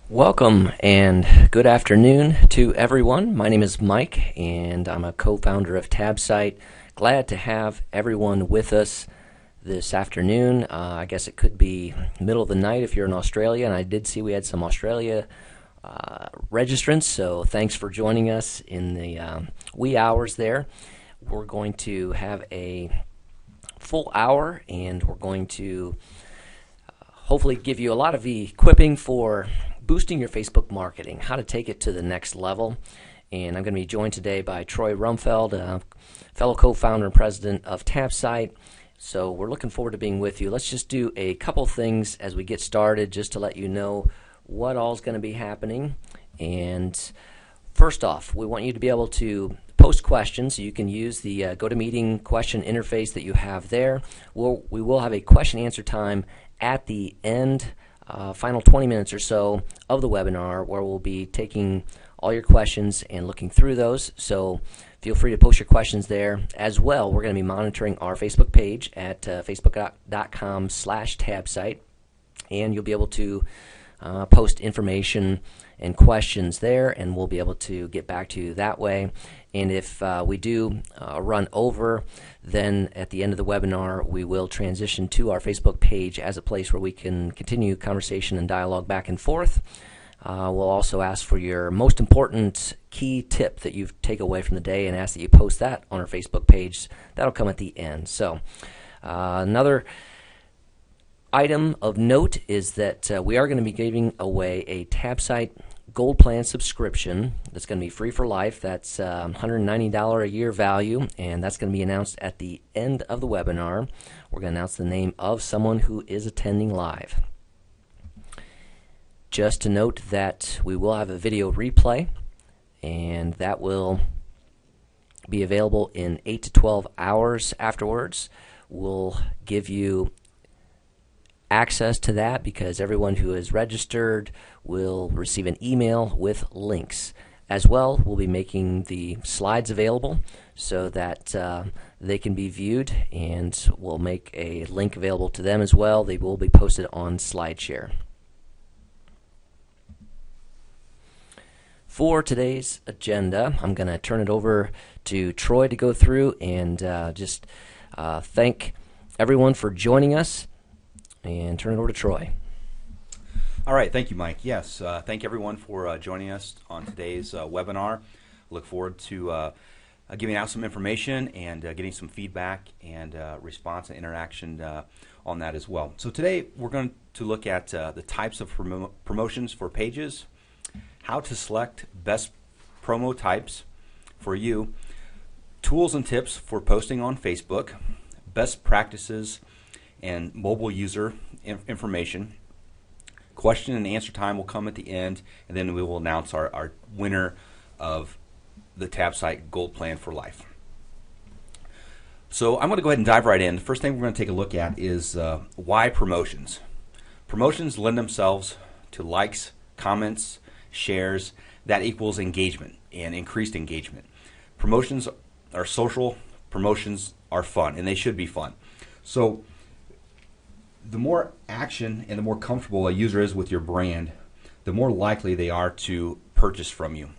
Welcome and good afternoon to everyone. My name is Mike and I'm a co-founder of TabSite. Glad to have everyone with us this afternoon. I guess it could be middle of the night if you're in Australia, and I did see we had some Australia registrants, so thanks for joining us in the wee hours there. We're going to have a full hour and we're going to hopefully give you a lot of equipping for boosting your Facebook marketing, how to take it to the next level. And I'm going to be joined today by Troy Rumfeld, fellow co-founder and president of TabSite. So we're looking forward to being with you. Let's just do a couple things as we get started just to let you know what all's going to be happening. And first off, we want you to be able to post questions. You can use the GoToMeeting question interface that you have there. We will have a question answer time at the end, final 20 minutes or so of the webinar, where we'll be taking all your questions and looking through those. So feel free to post your questions there. As well, we're going to be monitoring our Facebook page at facebook.com/TabSite, and you'll be able to post information and questions there, and we'll be able to get back to you that way. And if we do run over, then at the end of the webinar we will transition to our Facebook page as a place where we can continue conversation and dialogue back and forth. We'll also ask for your most important key tip that you take away from the day and ask that you post that on our Facebook page. That'll come at the end. So another item of note is that we are going to be giving away a TabSite Gold Plan subscription that's going to be free for life. That's $190 a year value, and that's going to be announced at the end of the webinar. We're going to announce the name of someone who is attending live. Just to note that we will have a video replay, and that will be available in 8 to 12 hours afterwards. We'll give you access to that because everyone who is registered will receive an email with links. As well, we'll be making the slides available so that they can be viewed, and we'll make a link available to them as well. They will be posted on SlideShare. For today's agenda, I'm going to turn it over to Troy to go through and just thank everyone for joining us, and turn it over to Troy. All right, thank you, Mike. Yes, thank everyone for joining us on today's webinar. Look forward to giving out some information and getting some feedback and response and interaction on that as well. So today we're going to look at the types of promotions for pages, how to select best promo types for you, tools and tips for posting on Facebook, best practices and mobile user information. Question and answer time will come at the end, and then we will announce our winner of the TabSite Gold Plan for Life. So I'm going to go ahead and dive right in. The first thing we're going to take a look at is why promotions. Promotions lend themselves to likes, comments, shares. That equals engagement and increased engagement. Promotions are social. Promotions are fun, and they should be fun. So the more action and the more comfortable a user is with your brand, the more likely they are to purchase from you.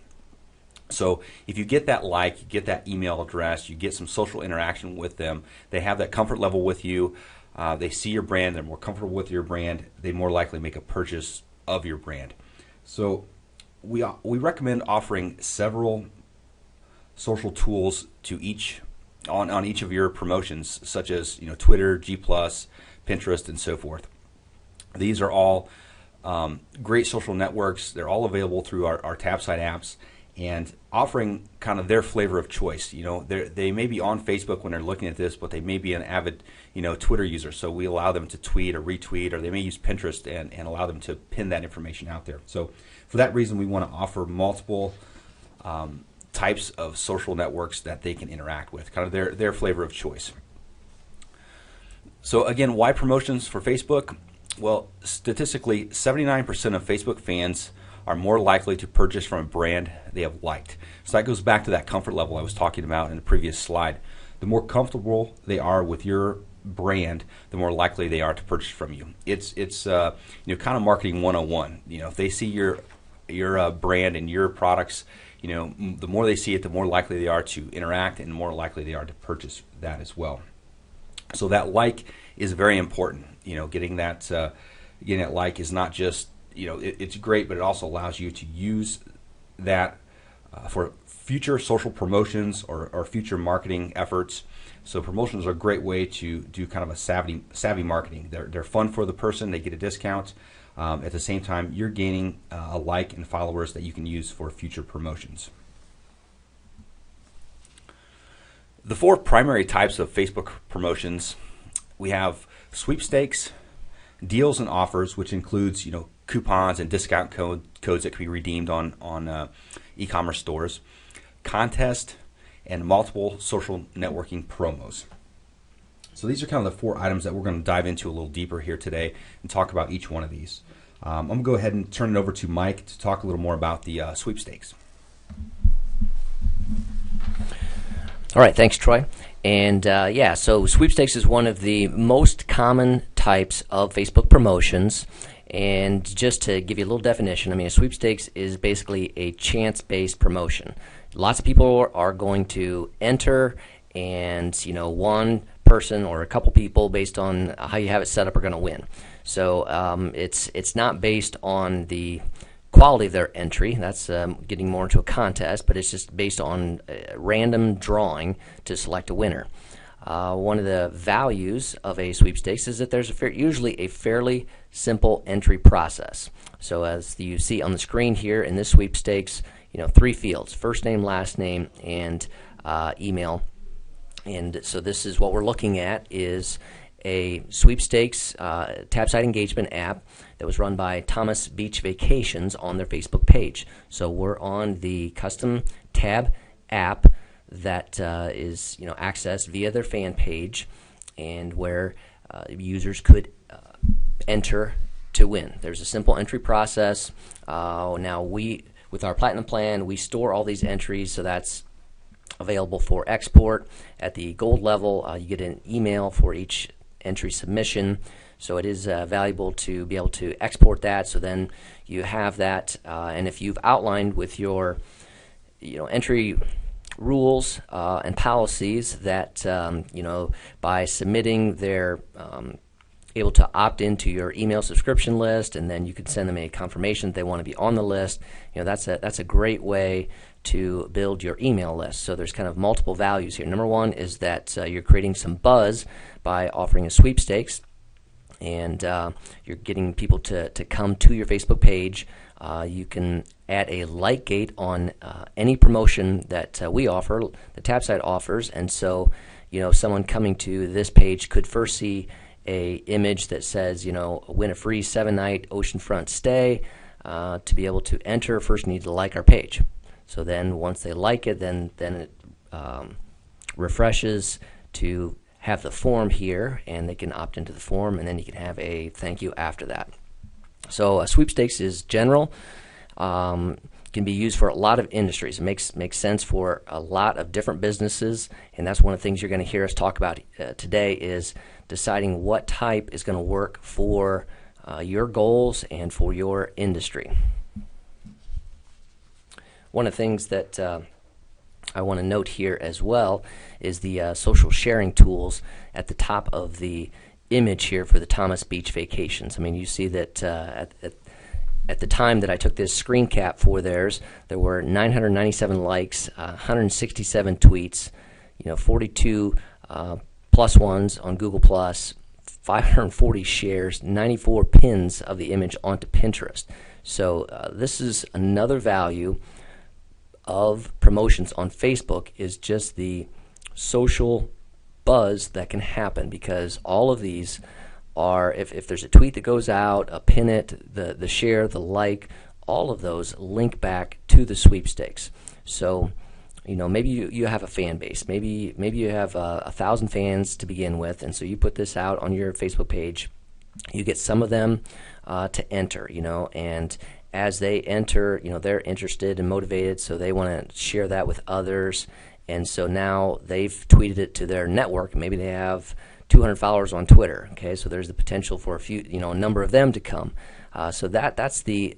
So if you get that like, you get that email address, you get some social interaction with them, they have that comfort level with you, they see your brand, they're more comfortable with your brand, they more likely make a purchase of your brand. So we recommend offering several social tools to each on each of your promotions, such as Twitter, G+, Pinterest, and so forth. These are all great social networks. They're all available through our TabSite apps, and offering kind of their flavor of choice. They may be on Facebook when they're looking at this, but they may be an avid Twitter user. So we allow them to tweet or retweet, or they may use Pinterest and allow them to pin that information out there. So for that reason, we want to offer multiple types of social networks that they can interact with, kind of their flavor of choice. So again, why promotions for Facebook? Well, statistically, 79% of Facebook fans are more likely to purchase from a brand they have liked. So that goes back to that comfort level I was talking about in the previous slide. The more comfortable they are with your brand, the more likely they are to purchase from you. It's kind of marketing 101. If they see your brand and your products, the more they see it, the more likely they are to interact and the more likely they are to purchase that as well. So that like is very important. Getting that like is not just, it's great, but it also allows you to use that for future social promotions or future marketing efforts. So promotions are a great way to do kind of a savvy marketing. They're fun for the person. They get a discount. At the same time, you're gaining a like and followers that you can use for future promotions. The 4 primary types of Facebook promotions, we have sweepstakes, deals and offers, which includes coupons and discount codes that can be redeemed on e-commerce stores, contest, and multiple social networking promos. So these are kind of the 4 items that we're going to dive into a little deeper here today and talk about each one of these. I'm going to go ahead and turn it over to Mike to talk a little more about the sweepstakes. All right, thanks, Troy. And so sweepstakes is one of the most common types of Facebook promotions. And just to give you a little definition, a sweepstakes is basically a chance-based promotion. Lots of people are going to enter, and one person or a couple people, based on how you have it set up, are going to win. So it's not based on the quality of their entry. That's getting more into a contest, but it's just based on random drawing to select a winner. One of the values of a sweepstakes is that there's usually a fairly simple entry process. So as you see on the screen here in this sweepstakes, 3 fields: first name, last name, and email. And so this is what we're looking at is a sweepstakes TabSite engagement app that was run by Thomas Beach Vacations on their Facebook page. So we're on the custom Tab app that is accessed via their fan page, and where users could enter to win. There's a simple entry process. Now with our Platinum plan, we store all these entries, so that's available for export. At the Gold level, you get an email for each entry submission, so it is valuable to be able to export that, so then you have that, and if you've outlined with your entry rules and policies that by submitting their able to opt into your email subscription list, and then you can send them a confirmation that they want to be on the list. That's a great way to build your email list. So there's kind of multiple values here. Number one is that you're creating some buzz by offering a sweepstakes, and you're getting people to come to your Facebook page. You can add a like gate on any promotion that we offer, the TabSite offers, and so someone coming to this page could first see a image that says win a free 7-night oceanfront stay. To be able to enter, first you need to like our page. So then once they like it, then it refreshes to have the form here, and they can opt into the form, and then you can have a thank you after that. So a sweepstakes is general, can be used for a lot of industries. It makes sense for a lot of different businesses, and that's one of the things you're going to hear us talk about today is deciding what type is going to work for your goals and for your industry. One of the things that I want to note here as well is the social sharing tools at the top of the image here for the Thomas Beach Vacations. You see that at the time that I took this screen cap for theirs, there were 997 likes, 167 tweets, 42 plus ones on Google+, 540 shares, 94 pins of the image onto Pinterest. So this is another value of promotions on Facebook, is just the social buzz that can happen, because all of these are, if there's a tweet that goes out, a pin it, the share, the like, all of those link back to the sweepstakes. So maybe you have a fan base, maybe you have 1,000 fans to begin with, and so you put this out on your Facebook page, you get some of them to enter, and as they enter, they're interested and motivated, so they want to share that with others. And so now they've tweeted it to their network. Maybe they have 200 followers on Twitter. Okay, so there's the potential for a number of them to come. So that's the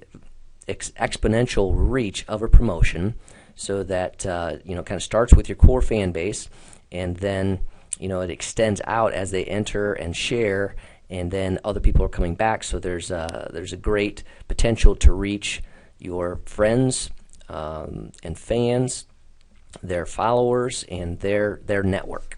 exponential reach of a promotion. So that kind of starts with your core fan base, and then it extends out as they enter and share, and then other people are coming back. So there's a great potential to reach your friends and fans, their followers, and their network.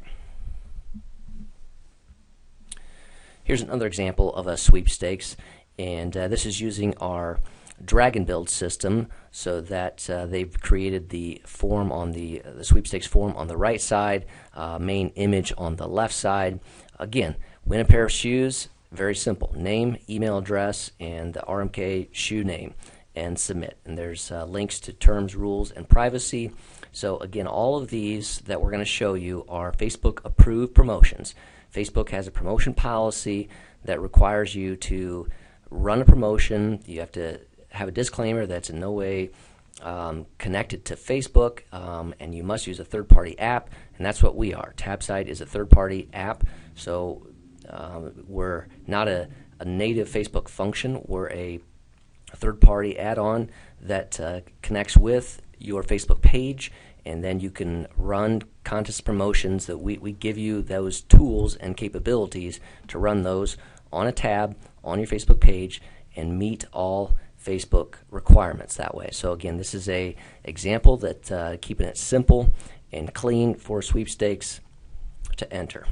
Here's another example of a sweepstakes, and this is using our drag and build system, so that they've created the form on the sweepstakes form on the right side, main image on the left side. Again, win a pair of shoes, very simple. Name, email address, and the RMK shoe name, and submit. And there's links to terms, rules, and privacy. So again, all of these that we're going to show you are Facebook approved promotions. Facebook has a promotion policy that requires you to run a promotion. You have to have a disclaimer that's in no way connected to Facebook, and you must use a third-party app, and that's what we are. TabSite is a third-party app, so we're not a native Facebook function. We're a third-party add-on that connects with your Facebook page, and then you can run contest promotions. That we give you those tools and capabilities to run those on a tab on your Facebook page and meet all Facebook requirements that way. So again, this is a example that keeping it simple and clean for sweepstakes to enter.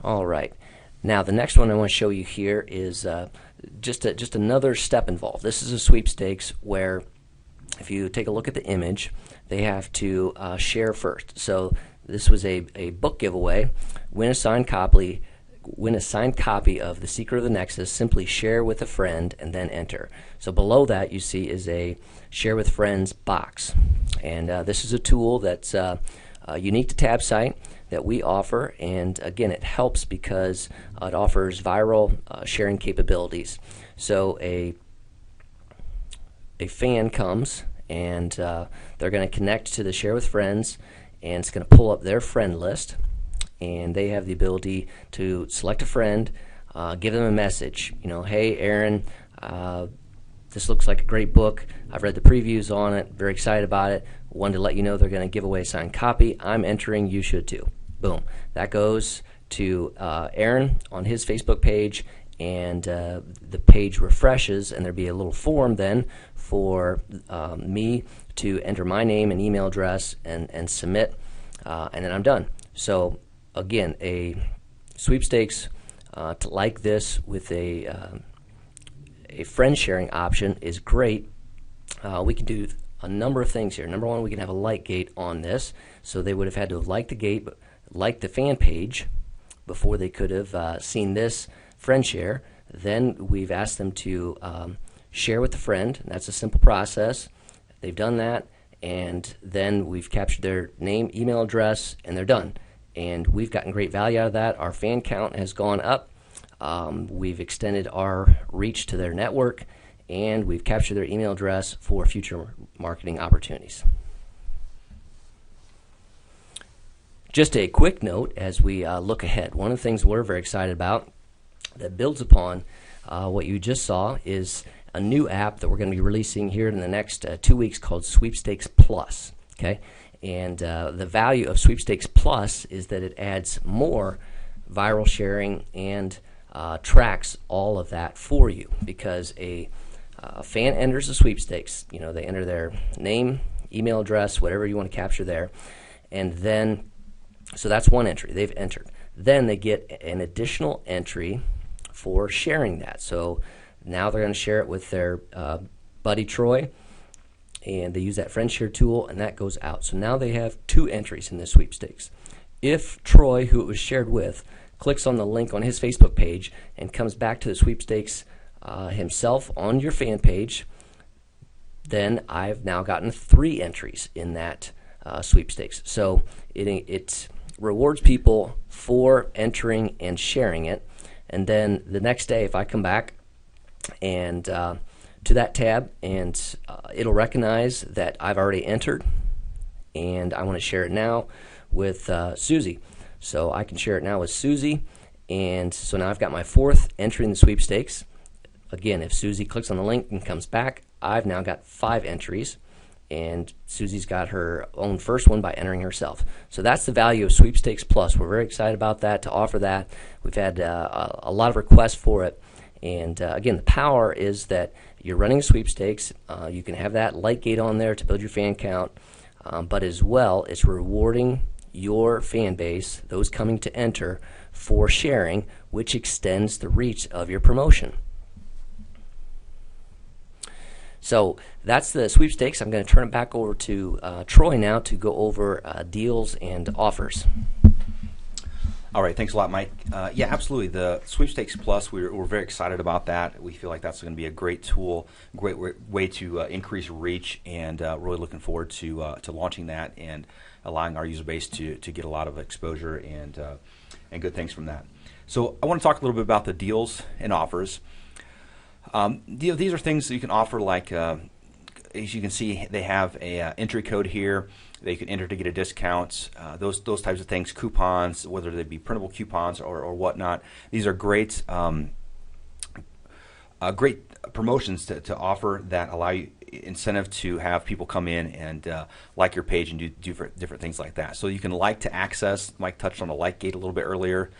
All right, now the next one I want to show you here is just another step involved. This is a sweepstakes where, if you take a look at the image, they have to share first. So this was a book giveaway. Win a signed copy of The Secret of the Nexus. Simply share with a friend and then enter. So below that you see is a share with friends box, and this is a tool that's unique to TabSite that we offer, and again, it helps because it offers viral sharing capabilities. So a fan comes, and they're going to connect to the share with friends, and it's going to pull up their friend list, and they have the ability to select a friend, give them a message. Hey Aaron, this looks like a great book. I've read the previews on it, very excited about it. Wanted to let you know they're going to give away a signed copy. I'm entering, you should too. Boom. That goes to Aaron on his Facebook page, and the page refreshes, and there'll be a little form then for me to enter my name and email address and submit, and then I'm done. So again, a sweepstakes like this with a friend sharing option is great. We can do a number of things here. Number one, we can have a like gate on this, so they would have had to have liked the gate, like the fan page, before they could have seen this friend share. Then we've asked them to share with a friend. That's a simple process. They've done that, and then we've captured their name, email address, and they're done. And we've gotten great value out of that. Our fan count has gone up. We've extended our reach to their network, and we've captured their email address for future marketing opportunities. Just a quick note as we look ahead. One of the things we're very excited about that builds upon what you just saw is a new app that we're going to be releasing here in the next 2 weeks called Sweepstakes Plus. Okay, and the value of Sweepstakes Plus is that it adds more viral sharing and tracks all of that for you, because a fan enters the sweepstakes. They enter their name, email address, whatever you want to capture there, and then so that's one entry they've entered. Then they get an additional entry for sharing that. So now they're going to share it with their buddy Troy, and they use that friend share tool, and that goes out. So now they have 2 entries in this sweepstakes. If Troy, who it was shared with, clicks on the link on his Facebook page and comes back to the sweepstakes himself on your fan page, then I've now gotten 3 entries in that sweepstakes. So it rewards people for entering and sharing it, and then the next day if I come back and to that tab, and it'll recognize that I've already entered and I want to share it now, with Susie. So I can share it now with Susie, and so now I've got my 4th entry in the sweepstakes. Again, if Susie clicks on the link and comes back, I've now got 5 entries, and Susie's got her own first one by entering herself. So that's the value of Sweepstakes Plus. We're very excited about that, to offer that. We've had a lot of requests for it. And again, the power is that you're running a sweepstakes. You can have that light gate on there to build your fan count, but as well, it's rewarding your fan base, those coming to enter, for sharing, which extends the reach of your promotion. So that's the sweepstakes. I'm going to turn it back over to Troy now to go over deals and offers. All right, thanks a lot, Mike. Yeah, absolutely. The Sweepstakes Plus, we're very excited about that. We feel like that's going to be a great tool, great way to increase reach, and really looking forward to launching that and allowing our user base to get a lot of exposure and good things from that. So I want to talk a little bit about the deals and offers. These are things that you can offer, like as you can see, they have a entry code here. They can enter to get a discount, those types of things, coupons, whether they be printable coupons or whatnot. These are great great promotions to offer that allow you incentive to have people come in and like your page and do different things like that. So you can like to access. Mike touched on the like gate a little bit earlier.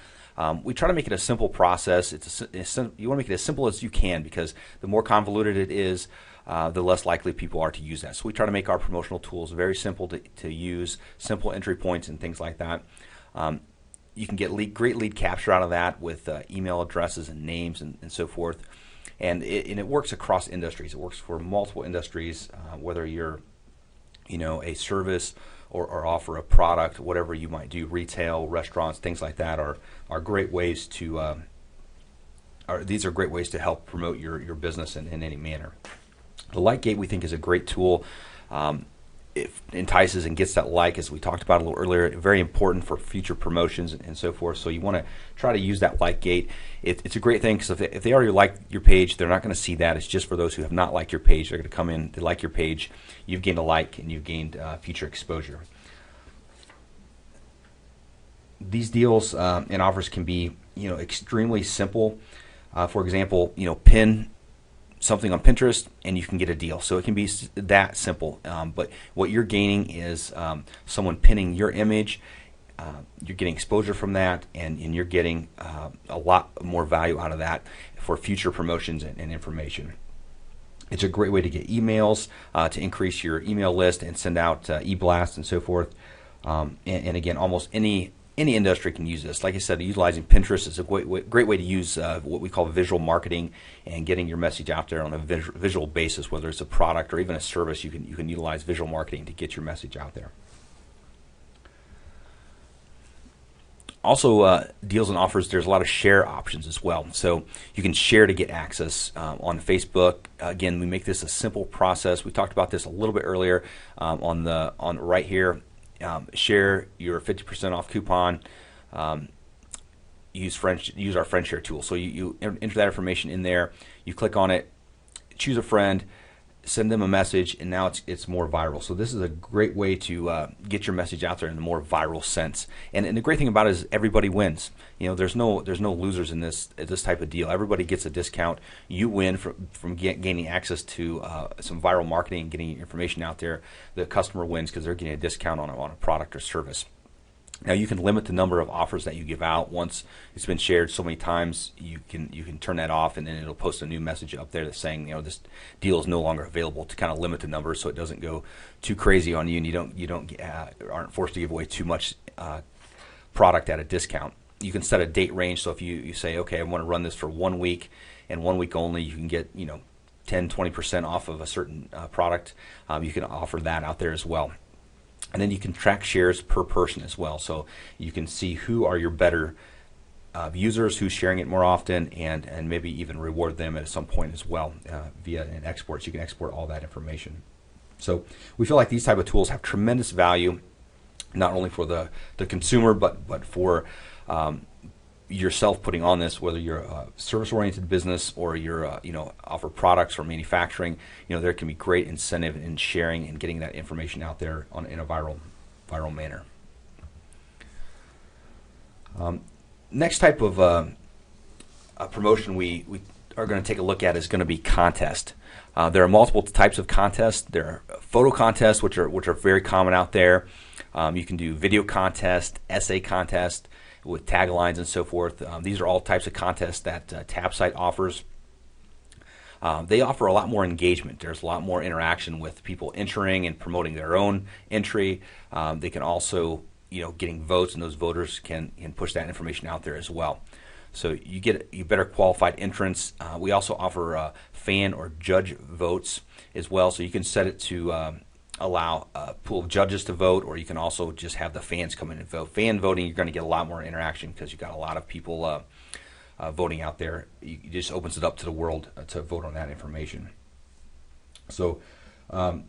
We try to make it a simple process. You want to make it as simple as you can, because the more convoluted it is, the less likely people are to use that. So we try to make our promotional tools very simple to use, simple entry points and things like that. You can get great lead capture out of that with email addresses and names and so forth. And it works across industries. It works for multiple industries, whether you're a service or offer a product, whatever you might do, retail, restaurants, things like that are great ways to these are great ways to help promote your business in any manner. The like gate, we think, is a great tool. It entices and gets that like, as we talked about a little earlier, very important for future promotions and so forth. So you want to try to use that like gate. It's a great thing, because if they already like your page, they're not going to see that. It's just for those who have not liked your page. They're going to come in, they like your page, you've gained a like, and you've gained future exposure. These deals and offers can be extremely simple. For example, pin something on Pinterest and you can get a deal. So it can be that simple. But what you're gaining is someone pinning your image. You're getting exposure from that, and you're getting a lot more value out of that for future promotions and information. It's a great way to get emails, to increase your email list and send out e-blasts and so forth. And again, almost any industry can use this. Like I said, utilizing Pinterest is a great way to use what we call visual marketing and getting your message out there on a visual basis, whether it's a product or even a service. You can utilize visual marketing to get your message out there. Also, deals and offers, there's a lot of share options as well. So you can share to get access on Facebook. Again, we make this a simple process. We talked about this a little bit earlier on right here. Share your 50% off coupon. Use our friend share tool. So you enter that information in there. You click on it, choose a friend, send them a message, and now it's more viral. So this is a great way to get your message out there in a more viral sense. And the great thing about it is everybody wins. There's no losers in this type of deal. Everybody gets a discount. You win from gaining access to some viral marketing and getting information out there. The customer wins because they're getting a discount on a product or service. Now you can limit the number of offers that you give out. Once it's been shared so many times, you can turn that off, and then it'll post a new message up there that's saying this deal is no longer available, to kind of limit the number so it doesn't go too crazy on you, and you aren't forced to give away too much product at a discount. You can set a date range. So if you say, okay, I want to run this for 1 week and 1 week only, you can get 10-20% off of a certain product. You can offer that out there as well. And then you can track shares per person as well. So you can see who are your better users, who's sharing it more often, and maybe even reward them at some point as well via an export. So you can export all that information. So we feel like these type of tools have tremendous value, not only for the consumer, but for yourself putting on this, whether you're a service-oriented business or you're offer products or manufacturing. There can be great incentive in sharing and getting that information out there in a viral manner. Next type of a promotion we are going to take a look at is going to be contest. There are multiple types of contests. There are photo contests, which are very common out there. You can do video contest, essay contest with taglines and so forth. These are all types of contests that TabSite offers. They offer a lot more engagement. There's a lot more interaction with people entering and promoting their own entry. They can also, getting votes, and those voters can push that information out there as well. So you get better qualified entrants. We also offer fan or judge votes as well. So you can set it to allow a pool of judges to vote, or you can also just have the fans come in and vote. Fan voting, you're going to get a lot more interaction because you've got a lot of people voting out there. It just opens it up to the world to vote on that information. So let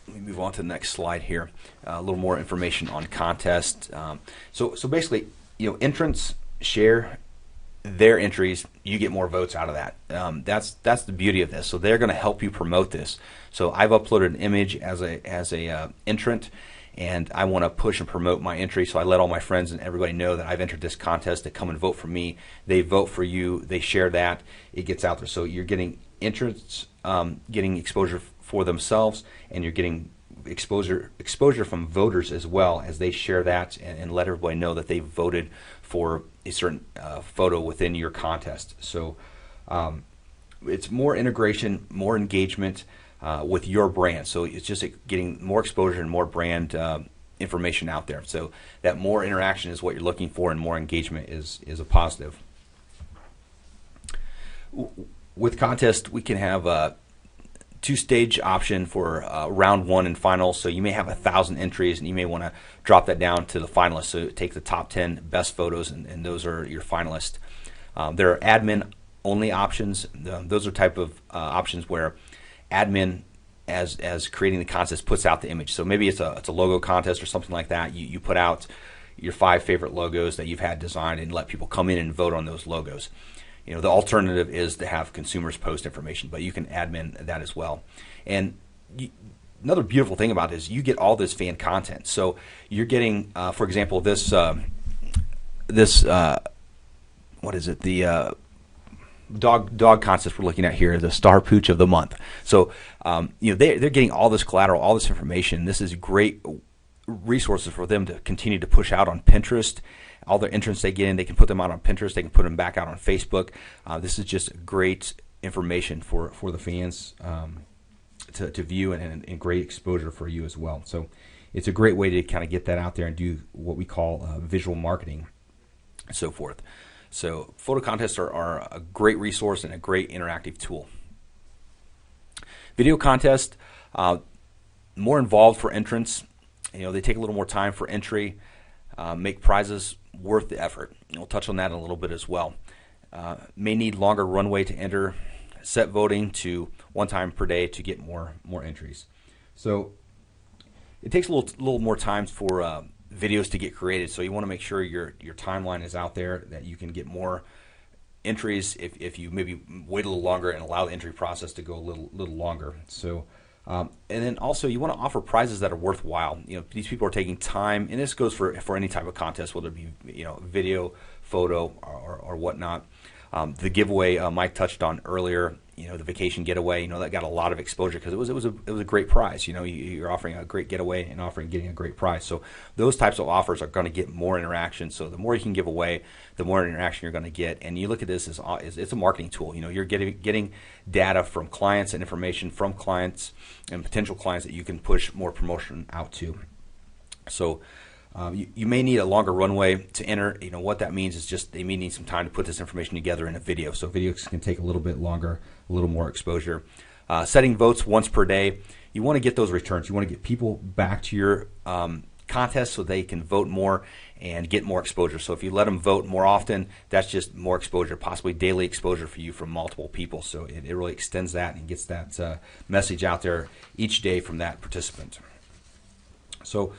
me move on to the next slide here. A little more information on contest. So basically, entrants share their entries, you get more votes out of that. That's the beauty of this. So they're going to help you promote this. So I've uploaded an image as a entrant, and I want to push and promote my entry. So I let all my friends and everybody know that I've entered this contest to come and vote for me. They vote for you. They share that. It gets out there. So you're getting entrants getting exposure for themselves, and you're getting exposure from voters as well, as they share that and let everybody know that they voted for a certain photo within your contest. So it's more integration, more engagement with your brand. So it's just getting more exposure and more brand information out there. So that more interaction is what you're looking for, and more engagement is a positive. With contest, we can have a two-stage option for round one and finals. So you may have 1,000 entries, and you may want to drop that down to the finalists. So take the top 10 best photos, and those are your finalists. There are admin-only options. Those are type of options where admin, as creating the contest, puts out the image. So maybe it's a logo contest or something like that. You put out your 5 favorite logos that you've had designed and let people come in and vote on those logos. The alternative is to have consumers post information, but you can admin that as well. And another beautiful thing about it is you get all this fan content. So you're getting, for example, this what is it? The dog contest we're looking at here, the Star Pooch of the Month. So they're getting all this collateral, all this information. This is great resources for them to continue to push out on Pinterest. All their entrants they get in, they can put them out on Pinterest. They can put them back out on Facebook. This is just great information for the fans to view, and great exposure for you as well. So it's a great way to kind of get that out there and do what we call visual marketing and so forth. So photo contests are a great resource and a great interactive tool. Video contest, more involved for entrants. They take a little more time for entry. Make prizes worth the effort. We'll touch on that in a little bit as well. May need longer runway to enter. Set voting to 1 time per day to get more entries. So it takes a little more time for videos to get created. So you want to make sure your timeline is out there, that you can get more entries if you maybe wait a little longer and allow the entry process to go a little longer. So and then also you want to offer prizes that are worthwhile. These people are taking time, and this goes for any type of contest, whether it be video, photo, or whatnot. The giveaway Mike touched on earlier, the vacation getaway, that got a lot of exposure because it was a great prize. You're offering a great getaway and getting a great prize. So those types of offers are going to get more interaction. So the more you can give away, the more interaction you're going to get. And you look at this as it's a marketing tool. You're getting data from clients and information from clients and potential clients that you can push more promotion out to. So you may need a longer runway to enter. What that means is just they may need some time to put this information together in a video. So videos can take a little bit longer, a little more exposure. Setting votes once per day. You want to get those returns. You want to get people back to your contest so they can vote more and get more exposure. So if you let them vote more often, that's just more exposure, possibly daily exposure for you from multiple people. So it really extends that and gets that message out there each day from that participant. So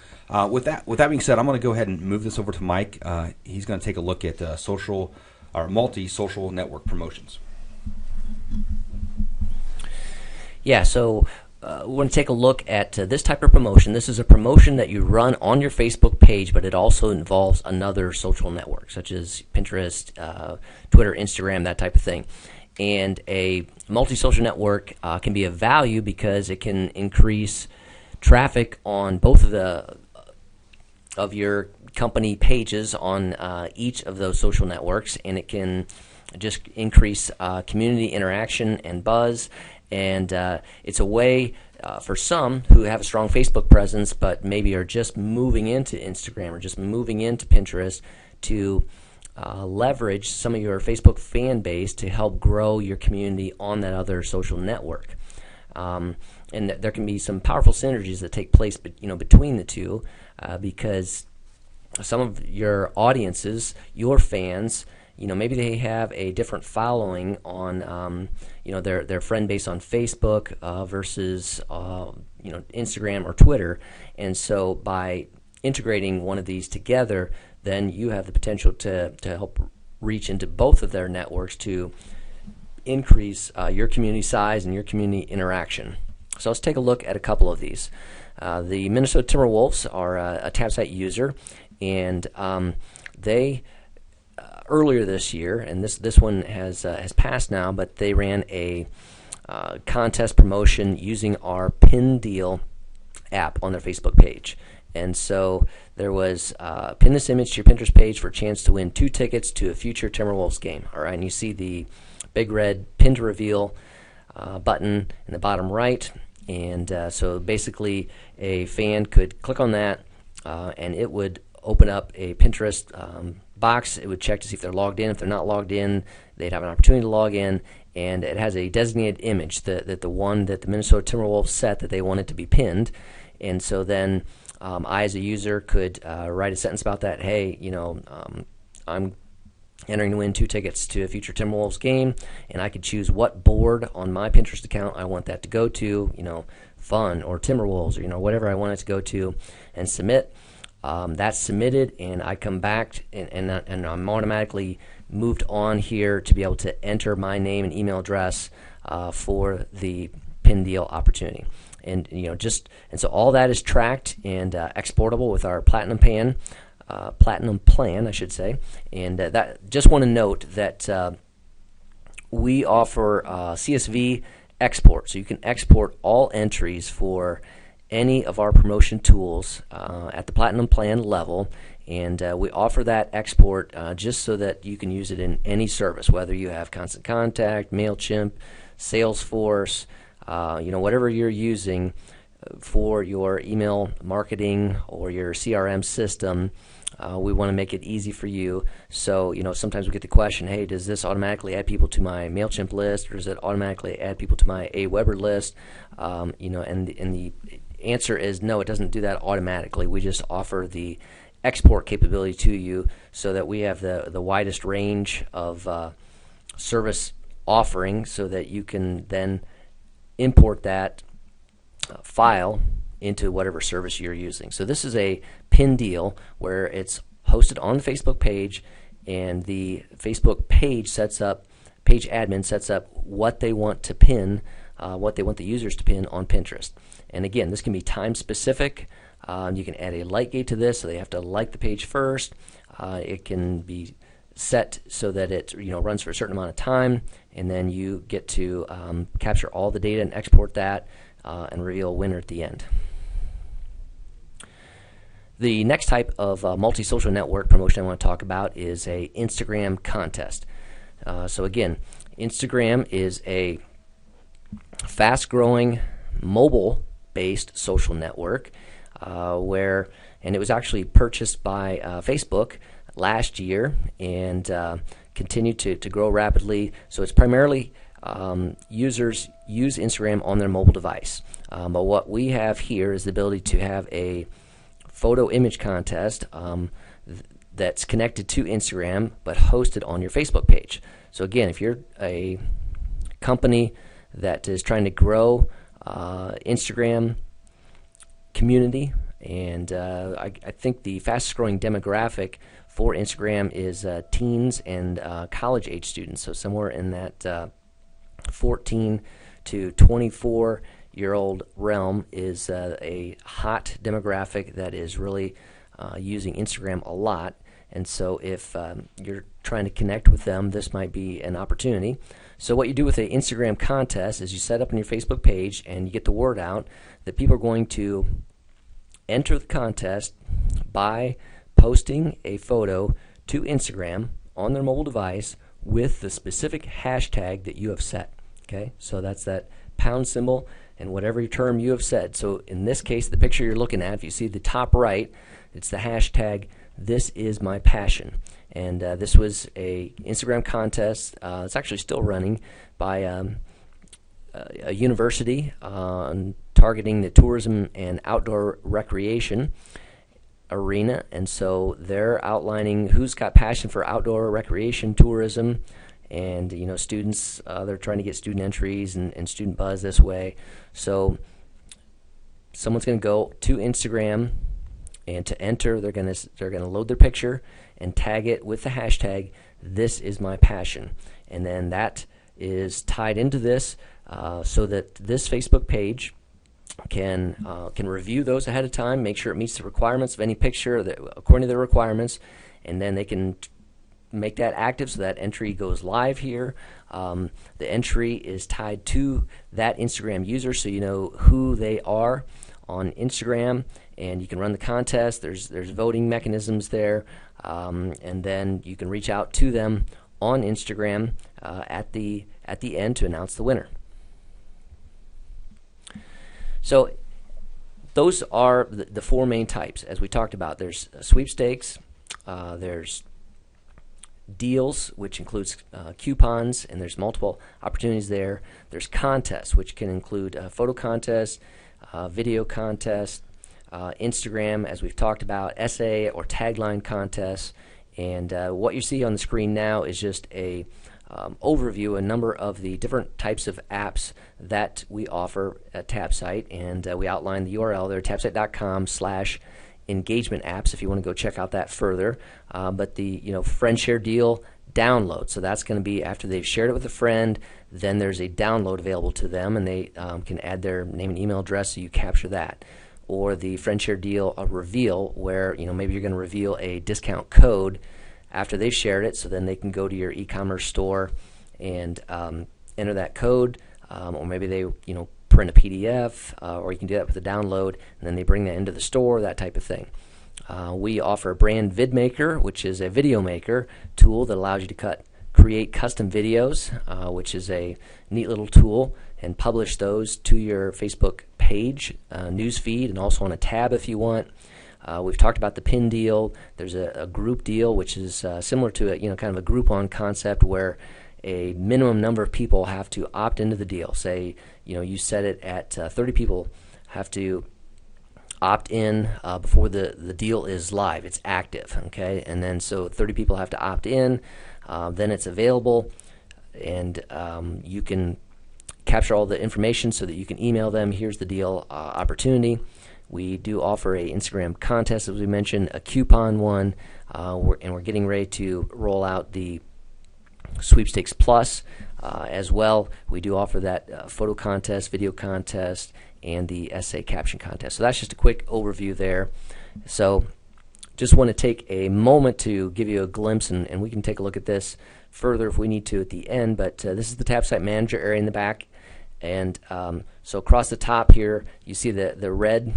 with that being said, I'm going to go ahead and move this over to Mike. He's going to take a look at social or multi-social network promotions. Yeah, so we want to take a look at this type of promotion. This is a promotion that you run on your Facebook page, but it also involves another social network, such as Pinterest, Twitter, Instagram, that type of thing. And a multi-social network can be of value because it can increase traffic on both of your company pages on each of those social networks, and it can just increase community interaction and buzz. And it's a way for some who have a strong Facebook presence but maybe are just moving into Instagram or just moving into Pinterest to leverage some of your Facebook fan base to help grow your community on that other social network. And there can be some powerful synergies that take place between the two because some of your audiences, your fans, maybe they have a different following on their friend base on Facebook versus Instagram or Twitter, and so by integrating one of these together, then you have the potential to help reach into both of their networks to increase your community size and your community interaction. So let's take a look at a couple of these. The Minnesota Timberwolves are a TabSite user, and they earlier this year, and this one has passed now, but they ran a contest promotion using our Pin Deal app on their Facebook page. And so there was pin this image to your Pinterest page for a chance to win 2 tickets to a future Timberwolves game. All right, and you see the big red pin to reveal button in the bottom right. And so basically a fan could click on that and it would open up a Pinterest box. It would check to see if they're logged in. If they're not logged in, they'd have an opportunity to log in. And it has a designated image, the one that the Minnesota Timberwolves set that they wanted to be pinned. And so then I, as a user, could write a sentence about that. Hey, I'm entering to win 2 tickets to a future Timberwolves game, and I could choose what board on my Pinterest account I want that to go to, Fun or Timberwolves or whatever I want it to go to, and submit. That's submitted, and I come back, and I'm automatically moved on here to be able to enter my name and email address for the pin deal opportunity. And so all that is tracked and exportable with our platinum plan, I should say. And that just want to note that we offer CSV export, so you can export all entries for any of our promotion tools at the platinum plan level, and we offer that export just so that you can use it in any service, whether you have Constant Contact, MailChimp, Salesforce, whatever you're using for your email marketing or your CRM system. We want to make it easy for you. So, sometimes we get the question, hey, does this automatically add people to my MailChimp list, or does it automatically add people to my Aweber list? And the answer is no, it doesn't do that automatically. We just offer the export capability to you so that we have the widest range of service offering so that you can then import that file into whatever service you're using. So this is a pin deal where it's hosted on the Facebook page, and the Facebook page admin sets up what they want to pin, what they want the users to pin on Pinterest. And again, this can be time specific. You can add a like gate to this, so they have to like the page first. It can be set so that it runs for a certain amount of time, and then you get to capture all the data and export that and reveal a winner at the end. The next type of multi-social network promotion I want to talk about is a Instagram contest. So again, Instagram is a fast-growing mobile-based social network and it was actually purchased by Facebook last year and continued to grow rapidly. So it's primarily users use Instagram on their mobile device. But what we have here is the ability to have a photo image contest that's connected to Instagram but hosted on your Facebook page. So again, if you're a company that is trying to grow Instagram community, and I think the fastest growing demographic for Instagram is teens and college age students, so somewhere in that 14 to 24 20-year-old realm is a hot demographic that is really using Instagram a lot. And so if you're trying to connect with them, this might be an opportunity. So what you do with an Instagram contest is you set up on your Facebook page and you get the word out that people are going to enter the contest by posting a photo to Instagram on their mobile device with the specific hashtag that you have set. Okay, so that's that pound symbol and whatever term you have said. So in this case, the picture you're looking at, if you see the top right, it's the hashtag "This is my passion." And this was a Instagram contest. It's actually still running by a university targeting the tourism and outdoor recreation arena. And so they're outlining who's got passion for outdoor recreation tourism. And students, they're trying to get student entries and student buzz this way. So someone's going to go to Instagram, and to enter, they're going to load their picture and tag it with the hashtag "This is my passion," and then that is tied into this so that this Facebook page can review those ahead of time, make sure it meets the requirements of any picture according to their requirements, and then they can make that active so that entry goes live here. The entry is tied to that Instagram user, so you know who they are on Instagram, and you can run the contest. There's voting mechanisms there, and then you can reach out to them on Instagram at the end to announce the winner. So those are the four main types, as we talked about. There's sweepstakes, there's deals, which includes coupons, and there's multiple opportunities there. There's contests, which can include photo contests, video contests, Instagram, as we've talked about, essay or tagline contests. And what you see on the screen now is just a overview, a number of the different types of apps that we offer at TabSite, and we outline the URL there, tabsite.com/engagement apps, if you want to go check out that further. But the friend share deal download, so that's going to be after they've shared it with a friend, then there's a download available to them, and they can add their name and email address, so you capture that. Or the friend share deal reveal, where maybe you're going to reveal a discount code after they've shared it, so then they can go to your e-commerce store and enter that code, or maybe they print a PDF, or you can do that with a download, and then they bring that into the store, that type of thing. We offer Brand VidMaker, which is a video maker tool that allows you to create custom videos, which is a neat little tool, and publish those to your Facebook page, news feed, and also on a tab if you want. We've talked about the pin deal. There's a group deal, which is similar to kind of a Groupon concept, where a minimum number of people have to opt into the deal. Say you set it at 30 people have to opt in before the deal is live. It's active, okay? And then so 30 people have to opt in. Then it's available, and you can capture all the information so that you can email them. Here's the deal opportunity. We do offer a Instagram contest, as we mentioned, a coupon one, and we're getting ready to roll out the Sweepstakes Plus as well. We do offer that photo contest, video contest, and the essay caption contest. So that's just a quick overview there. So just want to take a moment to give you a glimpse, and we can take a look at this further if we need to at the end, but this is the TabSite Manager area in the back. And so across the top here, you see the red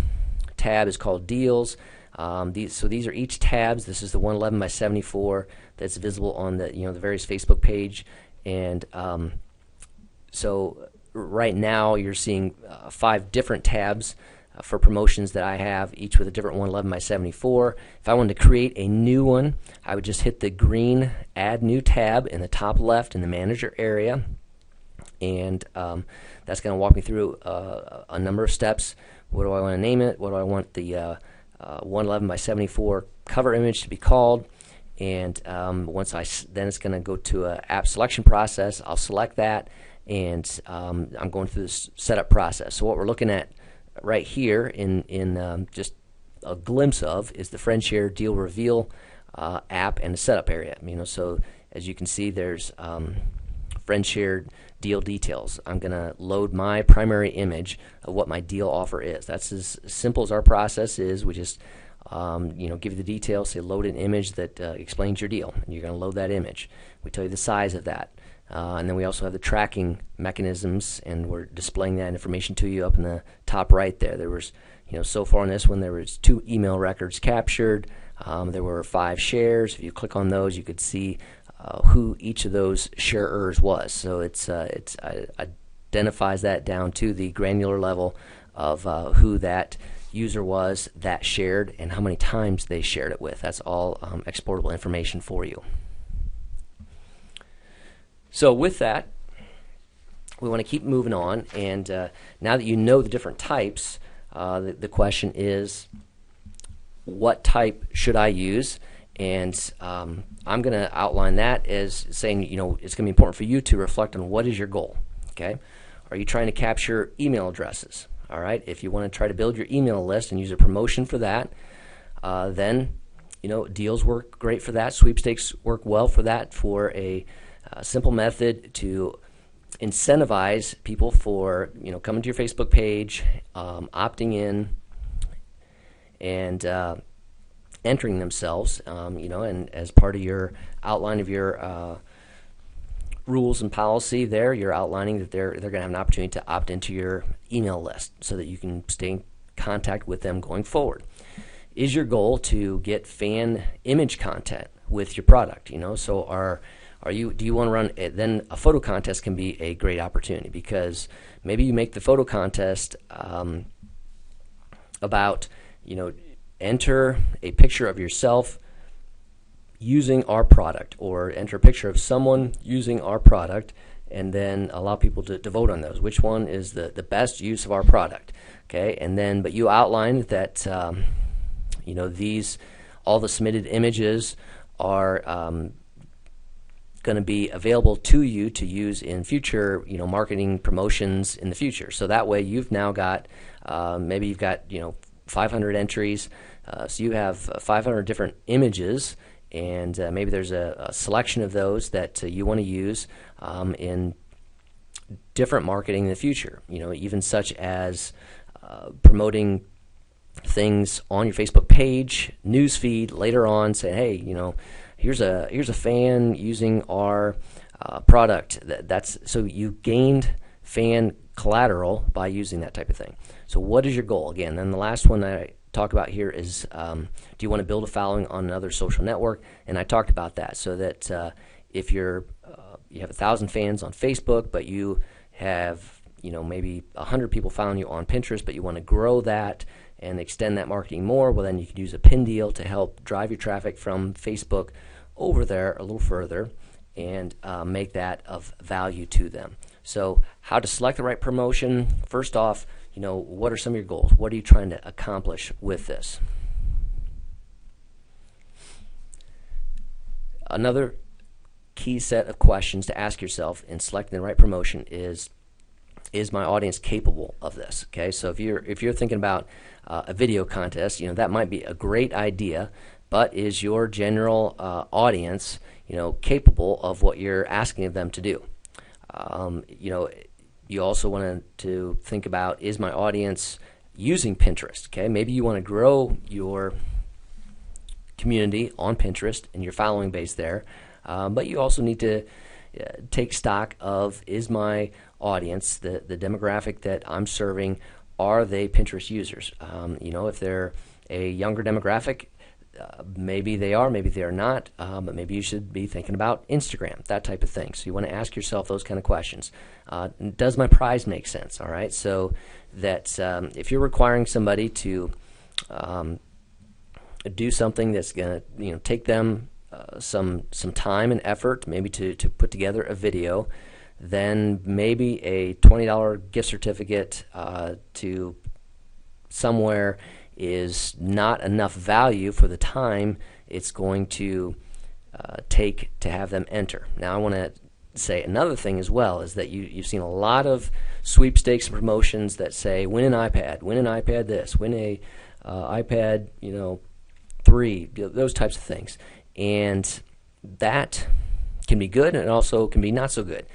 tab is called Deals. These are each tabs. This is the 111 by 74 that's visible on the the various Facebook page. And so right now you're seeing 5 different tabs for promotions that I have, each with a different 111 by 74. If I wanted to create a new one, I would just hit the green Add New tab in the top left in the Manager area, and that's going to walk me through a number of steps. What do I want to name it? What do I want the 111 by 74 cover image to be called? And then it's going to go to an app selection process. I'll select that, and I'm going through this setup process. So what we're looking at right here in just a glimpse of is the Friend Share Deal Reveal app and the setup area. So as you can see, there's Friend Share deal details. I'm going to load my primary image of what my deal offer is. That's as simple as our process is. We just give you the details, say load an image that explains your deal, and you're going to load that image. We tell you the size of that. And then we also have the tracking mechanisms, and we're displaying that information to you up in the top right there. There was, so far on this one, there was 2 email records captured. There were 5 shares. If you click on those, you could see who each of those sharers was. So it identifies that down to the granular level of who that user was that shared and how many times they shared it with. That's all exportable information for you. So with that, we want to keep moving on, and now that you know the different types, the question is, what type should I use? And I'm going to outline that as saying, it's going to be important for you to reflect on what is your goal. Okay, are you trying to capture email addresses? All right, if you want to try to build your email list and use a promotion for that, then deals work great for that. Sweepstakes work well for that, for a simple method to incentivize people for coming to your Facebook page, opting in, and entering themselves, and as part of your outline of your rules and policy there, you're outlining that they're going to have an opportunity to opt into your email list so that you can stay in contact with them going forward. Is your goal to get fan image content with your product? So do you want to run it? Then a photo contest can be a great opportunity, because maybe you make the photo contest about enter a picture of yourself using our product, or enter a picture of someone using our product, and then allow people to vote on those. Which one is the best use of our product? Okay, and then but you outlined that all the submitted images are going to be available to you to use in future marketing promotions in the future. So that way you've now got maybe you've got 500 entries, so you have 500 different images, and maybe there's a selection of those that you want to use in different marketing in the future, even such as promoting things on your Facebook page, news feed later on, saying, hey, here's a fan using our product. That's so you gained fan collateral by using that type of thing. So what is your goal? Again, then the last one that I talk about here is, do you want to build a following on another social network? And I talked about that, so that if you have 1,000 fans on Facebook, but you have maybe 100 people following you on Pinterest, but you want to grow that and extend that marketing more, well, then you could use a pin deal to help drive your traffic from Facebook over there a little further and make that of value to them. So how to select the right promotion? First off, what are some of your goals? What are you trying to accomplish with this? Another key set of questions to ask yourself in selecting the right promotion is my audience capable of this? Okay, so if you're thinking about a video contest, that might be a great idea, but is your general audience, capable of what you're asking of them to do? You also want to think about, is my audience using Pinterest? Okay, maybe you want to grow your community on Pinterest and your following base there, but you also need to take stock of, is my audience, the demographic that I'm serving, are they Pinterest users? If they're a younger demographic, maybe they are, maybe they are not, but maybe you should be thinking about Instagram, that type of thing. So you want to ask yourself those kind of questions. Does my prize make sense? All right, so that if you're requiring somebody to do something that's going to take them some time and effort, maybe to put together a video, then maybe a $20 gift certificate to somewhere is not enough value for the time it's going to take to have them enter. Now I want to say another thing as well, is that you've seen a lot of sweepstakes and promotions that say win an iPad this, win a iPad 3, those types of things, and that can be good and it also can be not so good.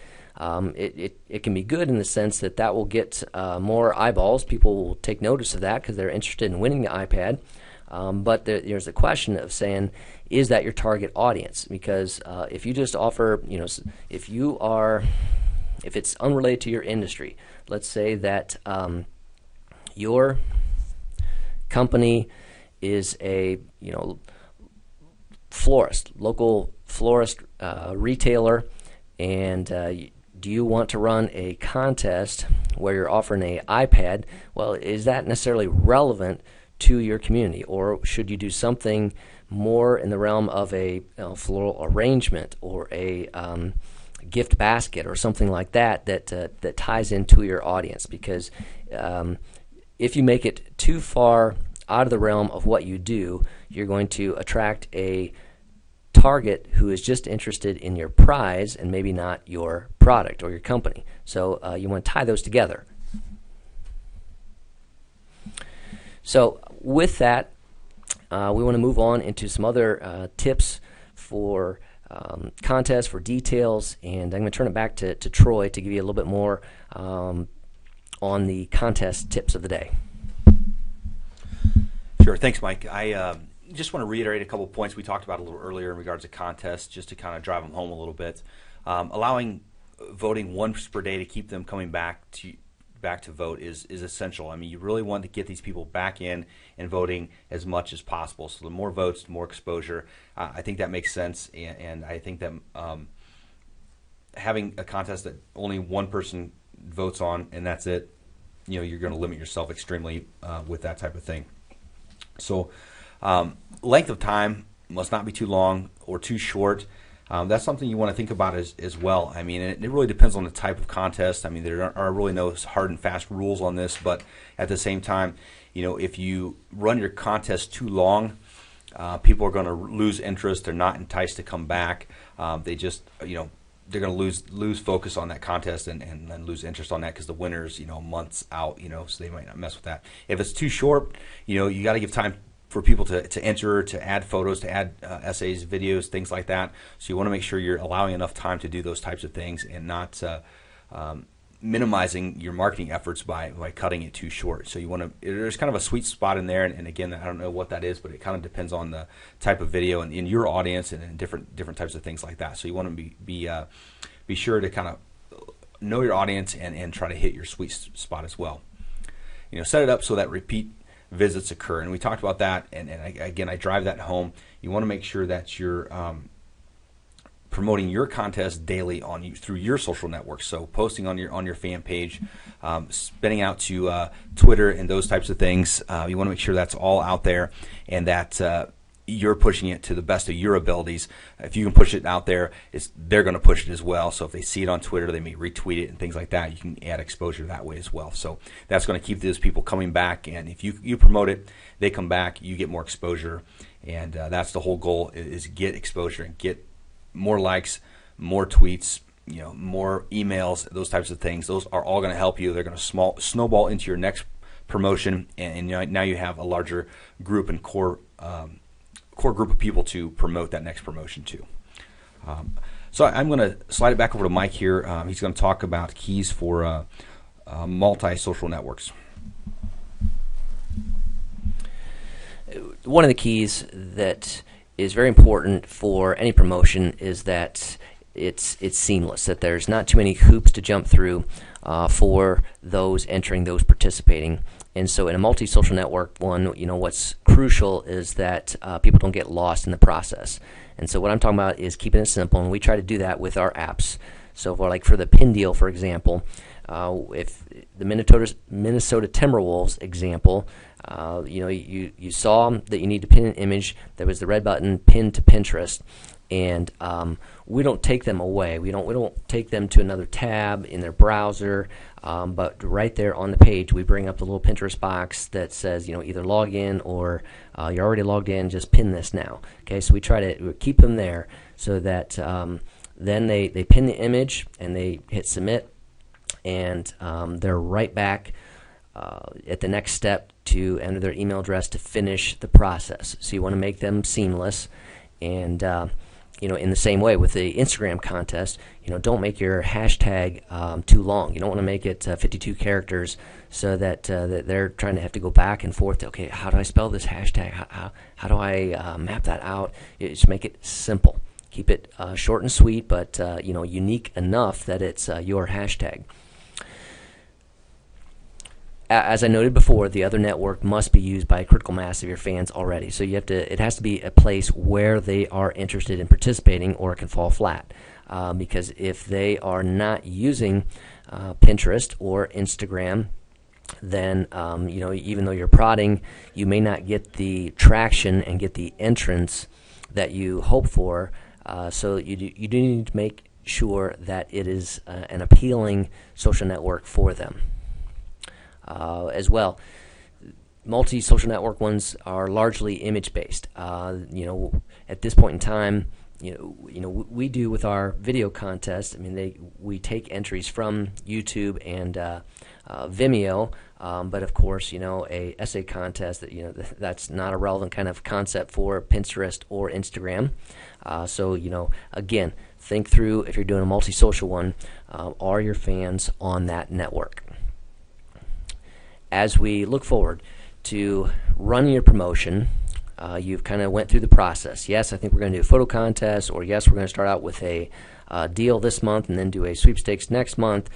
it can be good in the sense that that will get more eyeballs. People will take notice of that because they're interested in winning the iPad. But there's a question of saying, is that your target audience? Because if you just offer, if it's unrelated to your industry, let's say that your company is a florist, local florist retailer, and do you want to run a contest where you're offering an iPad? Well, is that necessarily relevant to your community, or should you do something more in the realm of a floral arrangement or a gift basket or something like that that ties into your audience? Because if you make it too far out of the realm of what you do, you're going to attract a target who is just interested in your prize and maybe not your product or your company. So you want to tie those together. So with that, we want to move on into some other tips for contests, for details, and I'm going to turn it back to Troy to give you a little bit more on the contest tips of the day. Sure. Thanks, Mike. I just want to reiterate a couple of points we talked about a little earlier in regards to contests, just to kind of drive them home a little bit. Allowing voting once per day to keep them coming back to vote is essential. I mean, you really want to get these people back in and voting as much as possible. So the more votes, the more exposure. I think that makes sense, and I think that having a contest that only one person votes on and that's it, you're going to limit yourself extremely with that type of thing. So length of time must not be too long or too short. That's something you want to think about as well. I mean, it really depends on the type of contest. I mean, there are really no hard and fast rules on this, but at the same time, if you run your contest too long, people are going to lose interest. They're not enticed to come back. They just, they're going to lose focus on that contest and then lose interest on that because the winner's, months out, so they might not mess with that. If it's too short, you got to give time for people to enter, to add photos, to add essays, videos, things like that. So you want to make sure you're allowing enough time to do those types of things and not minimizing your marketing efforts by cutting it too short. So you want to, there's kind of a sweet spot in there, and again, I don't know what that is, but it kind of depends on the type of video and in your audience and in different types of things like that. So you want to be sure to kind of know your audience and try to hit your sweet spot as well. Set it up so that repeat visits occur, and we talked about that, and again, I drive that home. You want to make sure that you're promoting your contest daily through your social networks. So posting on your fan page, spinning out to Twitter and those types of things. You want to make sure that's all out there, and that you're pushing it to the best of your abilities. If you can push it out there, they're going to push it as well. So if they see it on Twitter, they may retweet it and things like that. You can add exposure that way as well. So that's going to keep those people coming back. And if you promote it, they come back, you get more exposure. And that's the whole goal, is get exposure and get more likes, more tweets, more emails, those types of things. Those are all going to help you. They're going to snowball into your next promotion. And now you have a larger group and core group of people to promote that next promotion to. So I'm going to slide it back over to Mike here. He's going to talk about keys for multi-social networks. One of the keys that is very important for any promotion is that it's seamless, that there's not too many hoops to jump through for those entering, those participating. And so in a multi-social network, what's crucial is that people don't get lost in the process. And so what I'm talking about is keeping it simple, and we try to do that with our apps. So for the pin deal, for example, if the Minnesota Timberwolves example, you saw that you need to pin an image. There was the red button, pin to Pinterest. And we don't take them away. We don't take them to another tab in their browser. But right there on the page, we bring up the little Pinterest box that says, either log in or you're already logged in. Just pin this now. Okay, so we try to keep them there so that then they pin the image and they hit submit, and they're right back at the next step to enter their email address to finish the process. So you want to make them seamless, and in the same way with the Instagram contest, don't make your hashtag too long. You don't want to make it 52 characters so that they're trying to have to go back and forth. Okay, how do I spell this hashtag? How do I map that out? Just make it simple. Keep it short and sweet, but unique enough that it's your hashtag. As I noted before, the other network must be used by a critical mass of your fans already. So it has to be a place where they are interested in participating, or it can fall flat. Because if they are not using Pinterest or Instagram, then even though you're prodding, you may not get the traction and get the entrance that you hope for. So you do need to make sure that it is an appealing social network for them. As well, multi-social network ones are largely image-based. At this point in time, we do with our video contest. We take entries from YouTube and Vimeo, but of course, a essay contest that's not a relevant kind of concept for Pinterest or Instagram. So again, think through if you're doing a multi-social one, are your fans on that network? As we look forward to running your promotion, you've kind of went through the process. Yes, I think we're going to do a photo contest, or yes, we're going to start out with a deal this month and then do a sweepstakes next month.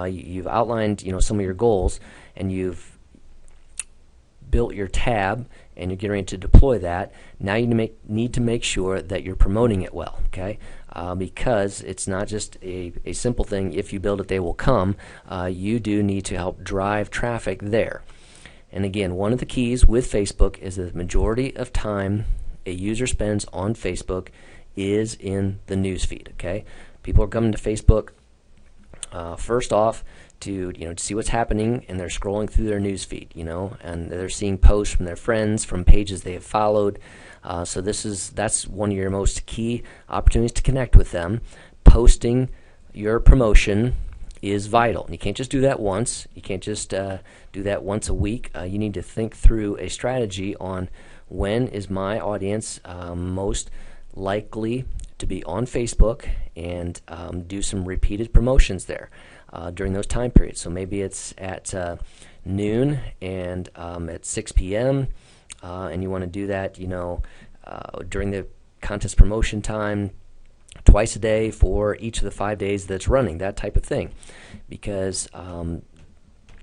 You've outlined some of your goals, and you've built your tab, and you're getting ready to deploy that. Now you need to make sure that you're promoting it well, okay? Because it's not just a simple thing, if you build it, they will come. You do need to help drive traffic there. And again, one of the keys with Facebook is that the majority of time a user spends on Facebook is in the newsfeed, okay? People are coming to Facebook first off to see what's happening, and they're scrolling through their newsfeed, and they're seeing posts from their friends, from pages they have followed. So that's one of your most key opportunities to connect with them. Posting your promotion is vital. You can't just do that once. You can't just do that once a week. You need to think through a strategy on when is my audience most likely to be on Facebook, and do some repeated promotions there during those time periods. So maybe it's at noon and at 6 p.m. And you want to do that, during the contest promotion time, twice a day for each of the 5 days that's running, that type of thing. Because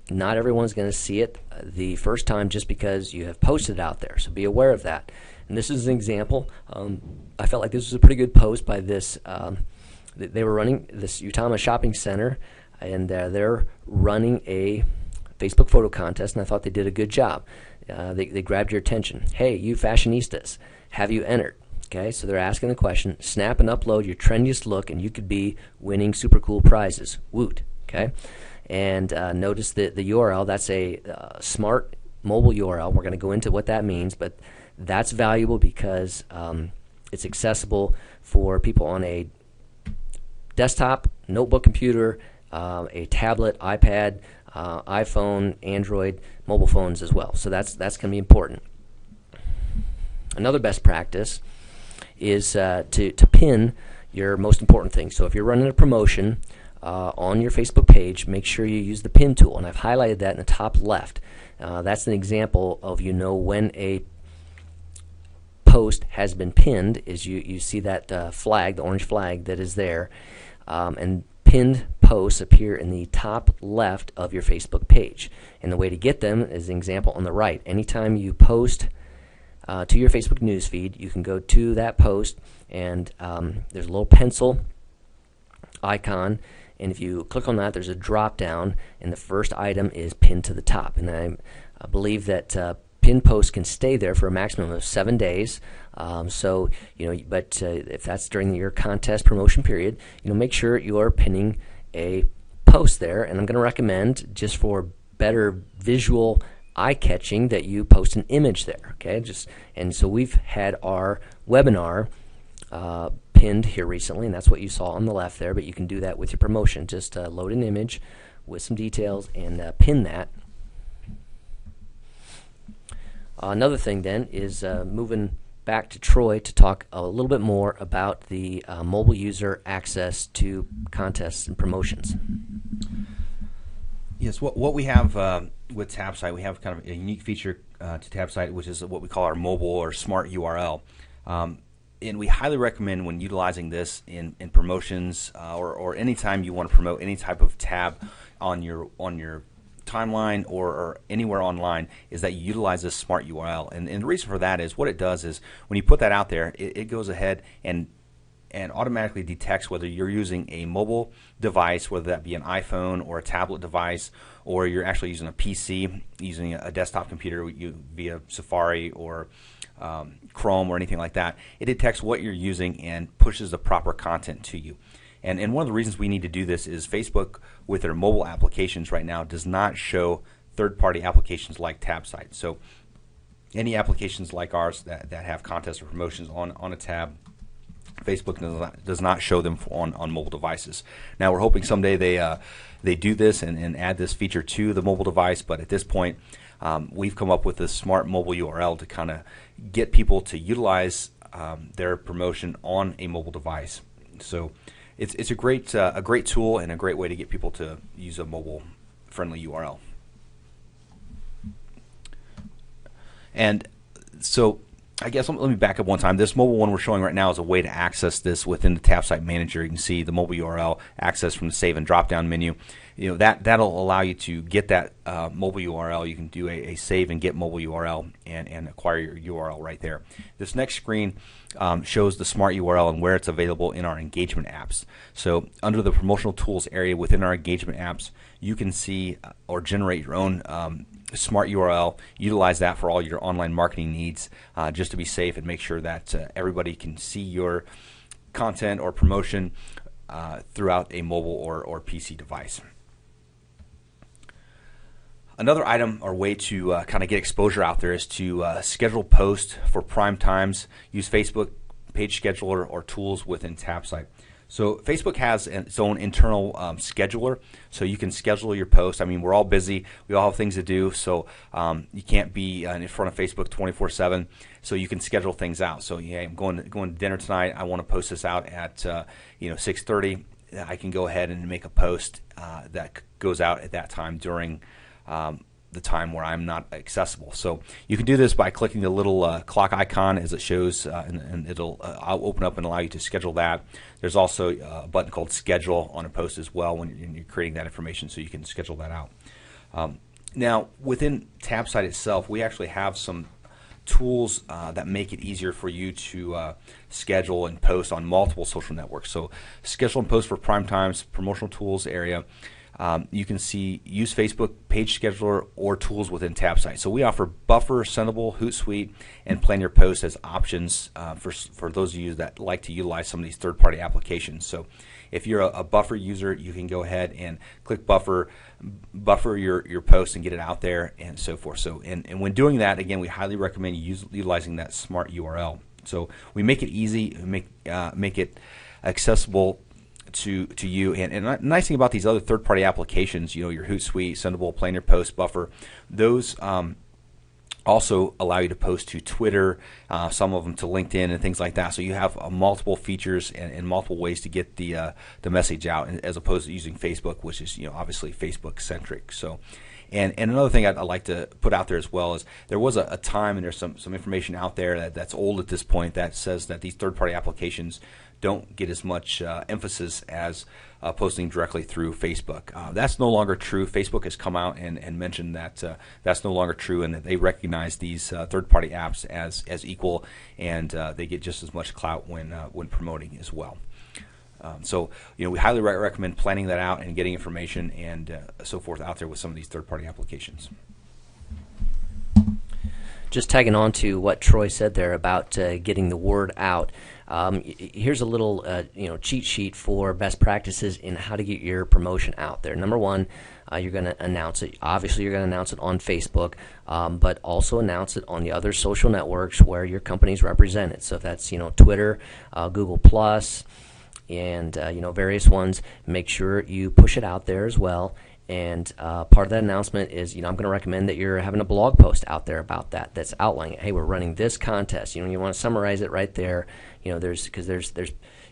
not everyone's going to see it the first time just because you have posted out there. So be aware of that. And this is an example. I felt like this was a pretty good post by this. They were running this Utama shopping center, and they're running a Facebook photo contest, and I thought they did a good job. They grabbed your attention. Hey, you fashionistas, have you entered? Okay, so they're asking the question, snap and upload your trendiest look, and you could be winning super cool prizes. Woot, okay? And notice the URL, that's a smart mobile URL. We're going to go into what that means, but that's valuable because it's accessible for people on a desktop, notebook computer, a tablet, iPad, iPhone, Android, mobile phones as well. So that's going to be important. Another best practice is to pin your most important things. So if you're running a promotion on your Facebook page, make sure you use the pin tool, and I've highlighted that in the top left. That's an example of when a post has been pinned. Is you see that flag, the orange flag that is there, and pinned posts appear in the top left of your Facebook page. And the way to get them is an example on the right. Anytime you post to your Facebook newsfeed, you can go to that post, and there's a little pencil icon, and if you click on that, there's a drop down, and the first item is pinned to the top. And I believe that pinned posts can stay there for a maximum of 7 days. But if that's during your contest promotion period, make sure you are pinning a post there. And I'm going to recommend, just for better visual eye-catching, that you post an image there. Okay, and so we've had our webinar pinned here recently, and that's what you saw on the left there. But you can do that with your promotion. Just load an image with some details and pin that. Another thing then is moving back to Troy to talk a little bit more about the mobile user access to contests and promotions. Yes, what we have with TabSite, we have kind of a unique feature to TabSite, which is what we call our mobile or smart URL. And we highly recommend when utilizing this in promotions or anytime you want to promote any type of tab on your timeline or anywhere online, is that you utilize this smart URL. And the reason for that is what it does is when you put that out there, it goes ahead and automatically detects whether you're using a mobile device, whether that be an iPhone or a tablet device, or you're actually using a PC, using a desktop computer via Safari or Chrome or anything like that. It detects what you're using and pushes the proper content to you. And one of the reasons we need to do this is Facebook, with their mobile applications right now, does not show third-party applications like TabSite. So any applications like ours that have contests or promotions on a tab, Facebook does not show them on mobile devices. Now we're hoping someday they do this and add this feature to the mobile device, but at this point we've come up with this smart mobile URL to kind of get people to utilize their promotion on a mobile device. So it's a great tool and a great way to get people to use a mobile friendly URL. And so I guess let me back up one time. This mobile one we're showing right now is a way to access this within the TabSite Manager. You can see the mobile URL access from the Save and Drop Down menu. You know that'll allow you to get that mobile URL. You can do a Save and Get mobile URL and acquire your URL right there. This next screen shows the smart URL and where it's available in our engagement apps. So under the promotional tools area within our engagement apps, you can see or generate your own smart URL, utilize that for all your online marketing needs, just to be safe and make sure that everybody can see your content or promotion throughout a mobile or PC device. Another item or way to kind of get exposure out there is to schedule posts for prime times, use Facebook page scheduler or tools within TabSite. So Facebook has its own internal scheduler, so you can schedule your post. I mean, we're all busy. We all have things to do, so you can't be in front of Facebook 24/7. So you can schedule things out. So yeah, I'm going to dinner tonight. I want to post this out at 6:30. I can go ahead and make a post that goes out at that time during the time where I'm not accessible. So you can do this by clicking the little clock icon as it shows, and it'll open up and allow you to schedule that. There's also a button called Schedule on a post as well when you're creating that information, so you can schedule that out. Now, within TabSite itself, we actually have some tools that make it easier for you to schedule and post on multiple social networks. So schedule and post for prime times, promotional tools area. You can see use Facebook page scheduler or tools within TabSite. So we offer Buffer, Sendable, Hootsuite, and Plan Your Post as options for those of you that like to utilize some of these third-party applications. So if you're a Buffer user, you can go ahead and click Buffer your post and get it out there and so forth. So and when doing that, again, we highly recommend utilizing that smart URL. So we make it easy, make it accessible to you, and the nice thing about these other third-party applications, your Hootsuite, Sendable, Plan Your Post, Buffer, those also allow you to post to Twitter, some of them to LinkedIn and things like that. So you have multiple features and multiple ways to get the message out, as opposed to using Facebook, which is obviously Facebook centric. So. And another thing I'd like to put out there as well is there was a time, and there's some information out there that's old at this point, that says that these third-party applications don't get as much emphasis as posting directly through Facebook. That's no longer true. Facebook has come out and mentioned that that's no longer true, and that they recognize these third-party apps as equal, and they get just as much clout when promoting as well. So we highly recommend planning that out and getting information and so forth out there with some of these third-party applications. Just tagging on to what Troy said there about getting the word out. Here's a little cheat sheet for best practices in how to get your promotion out there. Number one, you're going to announce it. Obviously, you're going to announce it on Facebook, but also announce it on the other social networks where your company's represented. So if that's Twitter, Google Plus, and various ones, make sure you push it out there as well. And part of that announcement is, I'm going to recommend that you're having a blog post out there about that, that's outlining it. Hey, we're running this contest. You want to summarize it right there. There's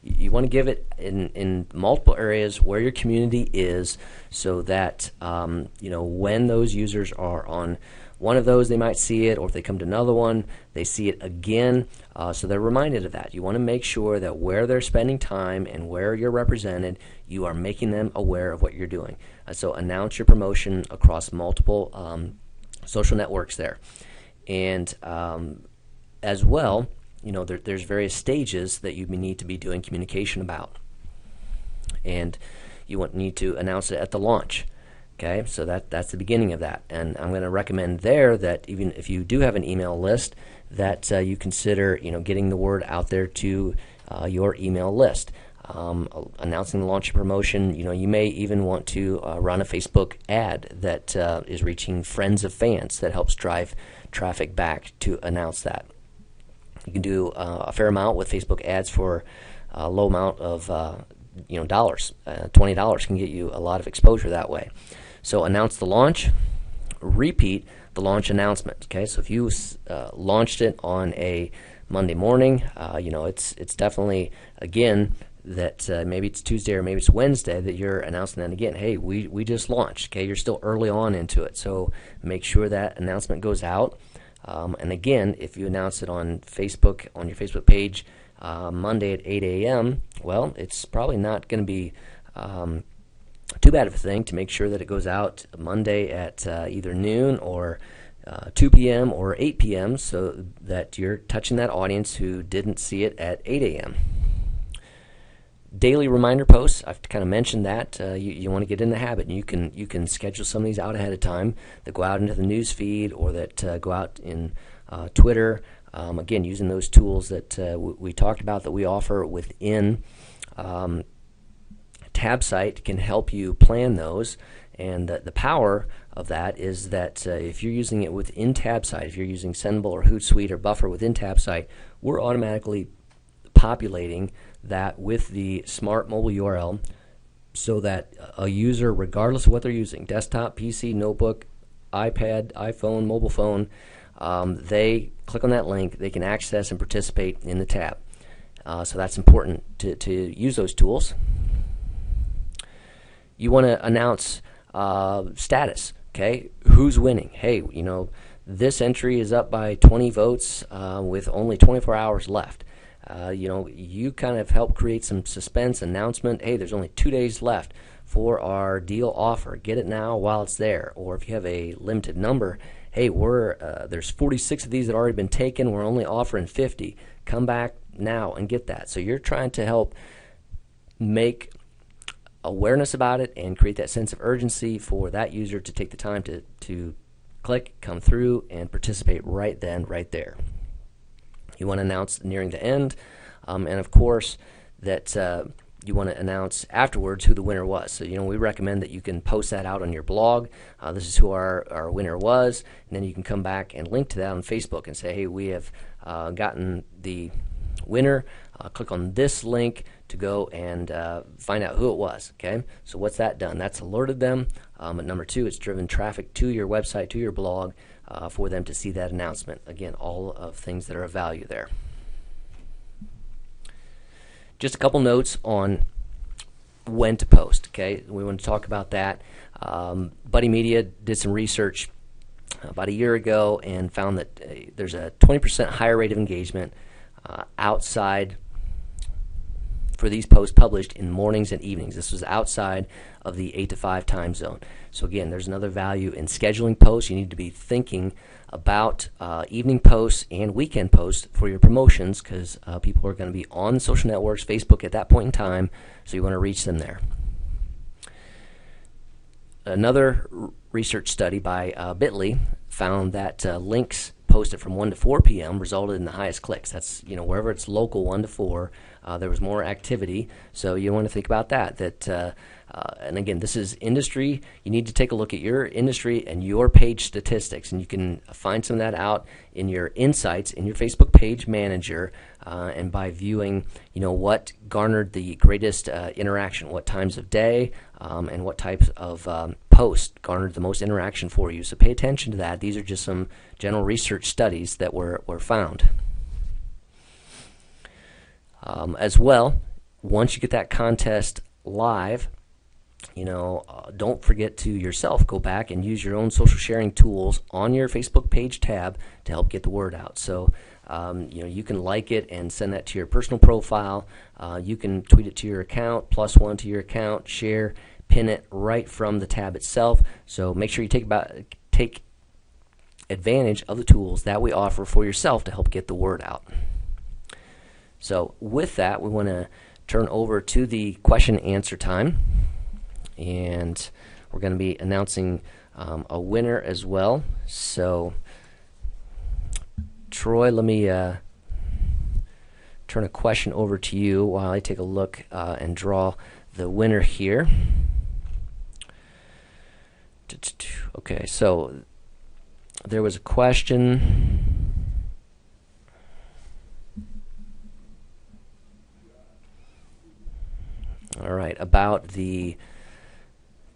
you want to give it in multiple areas where your community is, so that when those users are on one of those, they might see it, or if they come to another one, they see it again, so they're reminded of that. You want to make sure that where they're spending time and where you're represented, you are making them aware of what you're doing. So announce your promotion across multiple social networks there. And as well, there's various stages that you need to be doing communication about. And you need to announce it at the launch. Okay, so that's the beginning of that. And I'm going to recommend there that even if you do have an email list, that you consider getting the word out there to your email list. Announcing the launch of promotion, you may even want to run a Facebook ad that is reaching friends of fans, that helps drive traffic back to announce that. You can do a fair amount with Facebook ads for a low amount of dollars. $20 can get you a lot of exposure that way. So announce the launch, repeat the launch announcement. Okay, so if you launched it on a Monday morning, it's definitely, again, that maybe it's Tuesday or maybe it's Wednesday that you're announcing that again. Hey, we just launched. Okay, you're still early on into it, so make sure that announcement goes out. And again, if you announce it on Facebook, on your Facebook page, Monday at 8 a.m., well, it's probably not going to be too bad of a thing to make sure that it goes out Monday at either noon or 2 p.m. or 8 p.m. so that you're touching that audience who didn't see it at 8 a.m. Daily reminder posts, I've kind of mentioned that. You want to get in the habit, and you can schedule some of these out ahead of time that go out into the news feed, or that go out in Twitter. Again, using those tools that we talked about that we offer within TabSite can help you plan those. And the power of that is that if you're using it within TabSite, if you're using Sendable or Hootsuite or Buffer within TabSite, we're automatically populating that with the smart mobile URL, so that a user, regardless of what they're using, desktop, PC, notebook, iPad, iPhone, mobile phone, they click on that link, they can access and participate in the tab. So that's important to use those tools. You want to announce status. Okay, who's winning? Hey, this entry is up by 20 votes with only 24 hours left. You kind of help create some suspense, announcement. Hey, there's only 2 days left for our deal offer. Get it now while it's there. Or if you have a limited number, hey, there's 46 of these that have already been taken. We're only offering 50. Come back now and get that. So you're trying to help make awareness about it and create that sense of urgency for that user to take the time to click, come through, and participate right then, right there. You want to announce nearing the end, and of course that you want to announce afterwards who the winner was. So we recommend that you can post that out on your blog. This is who our winner was, and then you can come back and link to that on Facebook and say, hey, we have gotten the winner. Click on this link to go and find out who it was. Okay, so what's that done? That's alerted them. And number two, it's driven traffic to your website, to your blog, for them to see that announcement. Again, all of things that are of value there. Just a couple notes on when to post. Okay, we want to talk about that. Buddy Media did some research about a year ago and found that there's a 20% higher rate of engagement outside for these posts published in mornings and evenings. This was outside of the 8 to 5 time zone. So again, there's another value in scheduling posts. You need to be thinking about evening posts and weekend posts for your promotions, because people are going to be on social networks, Facebook at that point in time, so you want to reach them there. Another research study by Bitly found that links posted from 1 to 4 p.m. resulted in the highest clicks. That's, wherever it's local, 1 to 4, there was more activity. So you want to think about that. And again, this is industry. You need to take a look at your industry and your page statistics, and you can find some of that out in your insights in your Facebook page manager, and by viewing, what garnered the greatest interaction, what times of day, and what types of post garnered the most interaction for you. So pay attention to that. These are just some general research studies that were found. As well, once you get that contest live, don't forget to yourself go back and use your own social sharing tools on your Facebook page tab to help get the word out. So you can like it and send that to your personal profile. You can tweet it to your account, +1 to your account, share, pin it right from the tab itself. So make sure you take advantage of the tools that we offer for yourself to help get the word out. So with that, we want to turn over to the question and answer time, and we're going to be announcing a winner as well. So Troy, let me turn a question over to you while I take a look and draw the winner here. Okay, so there was a question. All right, about the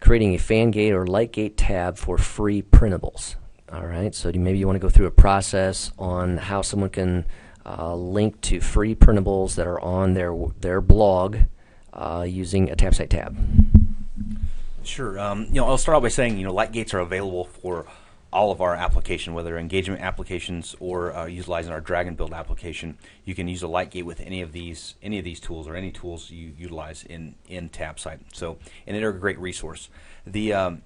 creating a fan gate or light gate tab for free printables. All right, so maybe you want to go through a process on how someone can link to free printables that are on their blog using a TabSite tab. Sure. I'll start out by saying, light gates are available for all of our application, whether engagement applications or utilizing our drag and build application. You can use a light gate with any of these tools or any tools you utilize in TabSite. So, and they're a great resource. The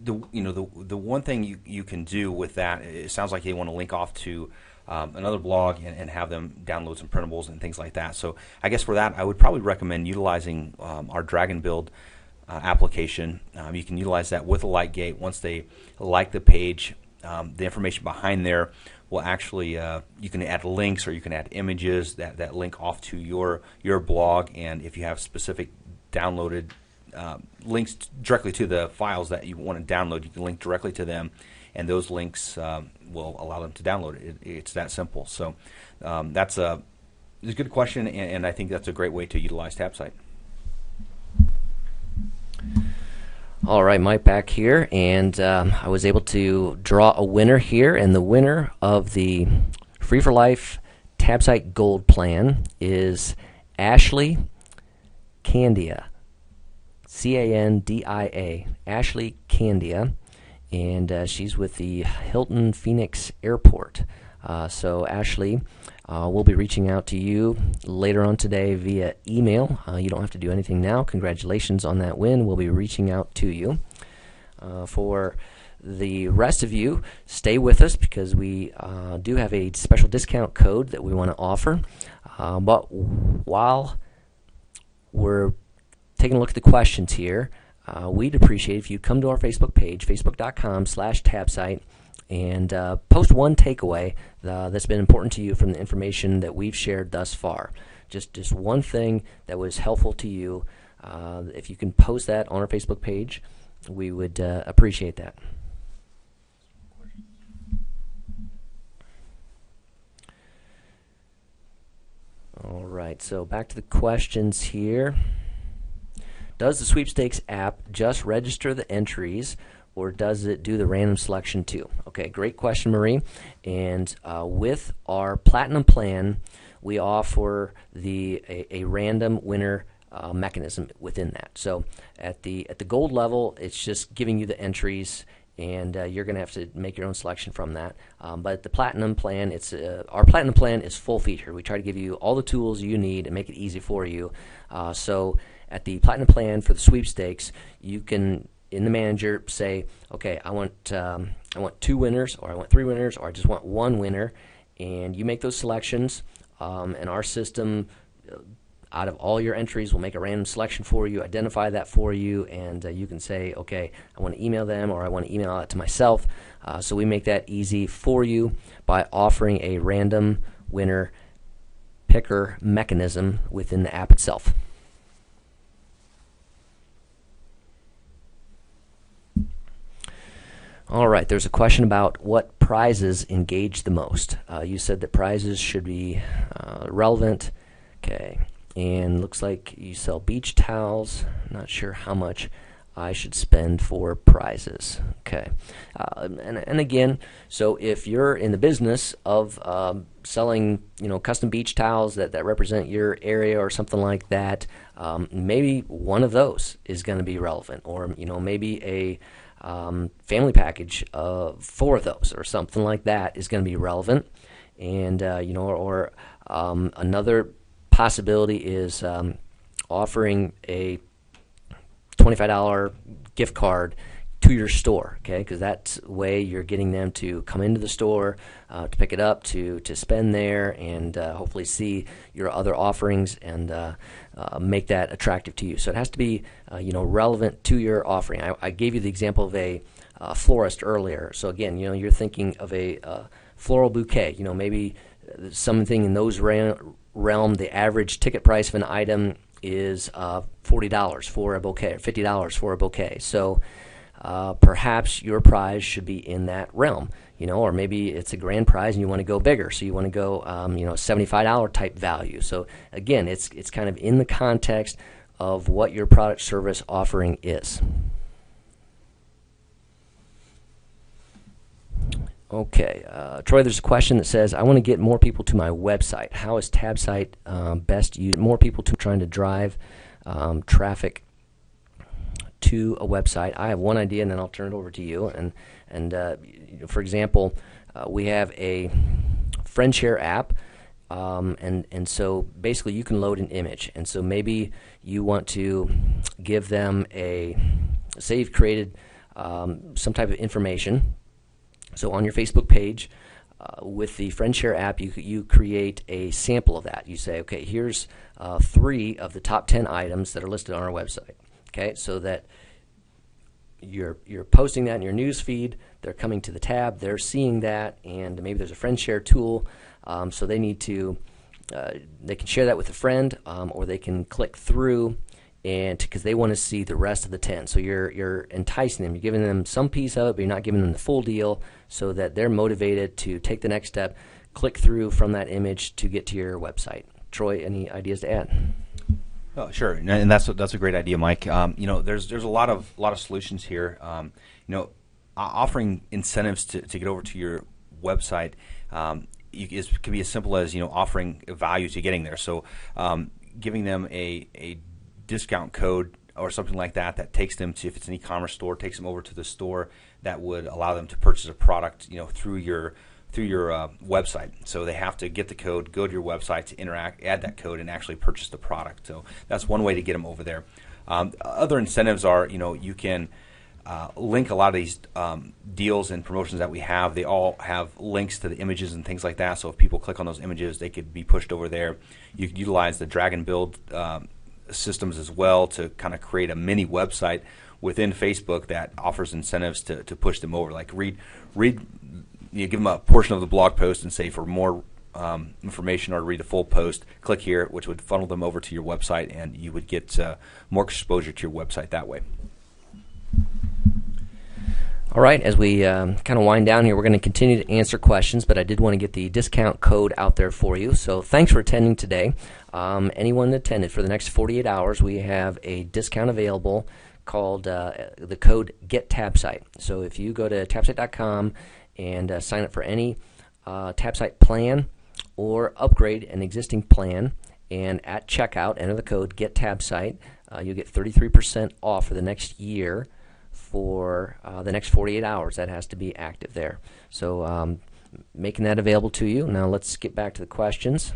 one thing you can do with that, it sounds like they want to link off to another blog and have them download some printables and things like that. So I guess for that, I would probably recommend utilizing our drag and build application. You can utilize that with a light gate. Once they like the page, the information behind there will actually, you can add links or you can add images that link off to your blog, and if you have specific downloaded links directly to the files that you want to download, you can link directly to them, and those links will allow them to download it. It's that simple. So it's a good question, and I think that's a great way to utilize TabSite. All right, Mike back here, and I was able to draw a winner here, and the winner of the Free for Life TabSite Gold Plan is Ashley Candia, Candia, Ashley Candia, and she's with the Hilton Phoenix Airport. So Ashley, we'll be reaching out to you later on today via email. You don't have to do anything now. Congratulations on that win. We'll be reaching out to you. For the rest of you, stay with us because we do have a special discount code that we want to offer. But while we're taking a look at the questions here, we'd appreciate if you come to our Facebook page, facebook.com/TabSite, and post one takeaway that's been important to you from the information that we've shared thus far. Just one thing that was helpful to you. If you can post that on our Facebook page, we would appreciate that. All right, so back to the questions here. Does the Sweepstakes app just register the entries, or does it do the random selection too? Okay, great question, Marie. And with our Platinum plan, we offer a random winner mechanism within that. So at the gold level, it's just giving you the entries, and you're going to have to make your own selection from that. But the Platinum plan, our Platinum plan is full feature. We try to give you all the tools you need and make it easy for you. So at the Platinum plan for the Sweepstakes, you can, in the manager, say, okay, I want 2 winners, or I want 3 winners, or I just want 1 winner, and you make those selections, and our system, out of all your entries, will make a random selection for you, identify that for you, and you can say, okay, I want to email them, or I want to email it to myself. So we make that easy for you by offering a random winner picker mechanism within the app itself. All right, there's a question about what prizes engage the most. You said that prizes should be relevant. Okay, and looks like you sell beach towels. Not sure how much I should spend for prizes. Okay, and again, so if you're in the business of selling, custom beach towels that represent your area or something like that, maybe one of those is going to be relevant, or maybe a family package of 4 of those or something like that is going to be relevant, and or another possibility is offering a $25 gift card to your store, okay? Because that's the way you're getting them to come into the store, to pick it up, to spend there, and hopefully see your other offerings and make that attractive to you. So it has to be relevant to your offering. I gave you the example of a florist earlier. So again, you're thinking of a floral bouquet. Maybe something in those realm. The average ticket price of an item is $40 for a bouquet, or $50 for a bouquet. So perhaps your prize should be in that realm, or maybe it's a grand prize and you want to go bigger, so you want to go, $75 type value. So again, it's kind of in the context of what your product service offering is. Okay, Troy, there's a question that says, I want to get more people to my website. How is TabSite best used? More people trying to drive traffic to a website. I have one idea, and then I'll turn it over to you. And for example, we have a friend share app, and so basically you can load an image. And so maybe you want to give them say you've created some type of information. So on your Facebook page, with the friend share app, you create a sample of that. You say, okay, here's 3 of the top 10 items that are listed on our website. Okay, so that you're posting that in your news feed. They're coming to the tab. They're seeing that, and maybe there's a friend share tool. So they need to they can share that with a friend, or they can click through, and because they want to see the rest of the 10. So you're enticing them. You're giving them some piece of it, but you're not giving them the full deal, so that they're motivated to take the next step, click through from that image to get to your website. Troy, any ideas to add? Oh, sure, and that's a great idea, Mike. There's a lot of solutions here. Offering incentives to get over to your website can be as simple as offering value to getting there. So giving them a discount code or something like that takes them to, if it's an e-commerce store, takes them over to the store that would allow them to purchase a product through your website. So they have to get the code, go to your website to interact, add that code, and actually purchase the product. So that's one way to get them over there. Other incentives are, you can link a lot of these deals and promotions that we have. They all have links to the images and things like that. So if people click on those images, they could be pushed over there. You could utilize the drag and build systems as well to kind of create a mini website within Facebook that offers incentives to push them over. Like give them a portion of the blog post and say, for more information or to read the full post, click here, which would funnel them over to your website, and you would get more exposure to your website that way. All right, as we kind of wind down here, we're going to continue to answer questions, but I did want to get the discount code out there for you. So thanks for attending today. Anyone that attended, for the next 48 hours, we have a discount available called the code GetTabSite. So if you go to TabSite.com and sign up for any TabSite plan or upgrade an existing plan, and at checkout, enter the code GetTabSite, you'll get 33% off for the next year. For the next 48 hours, that has to be active there. So making that available to you. Now let's get back to the questions.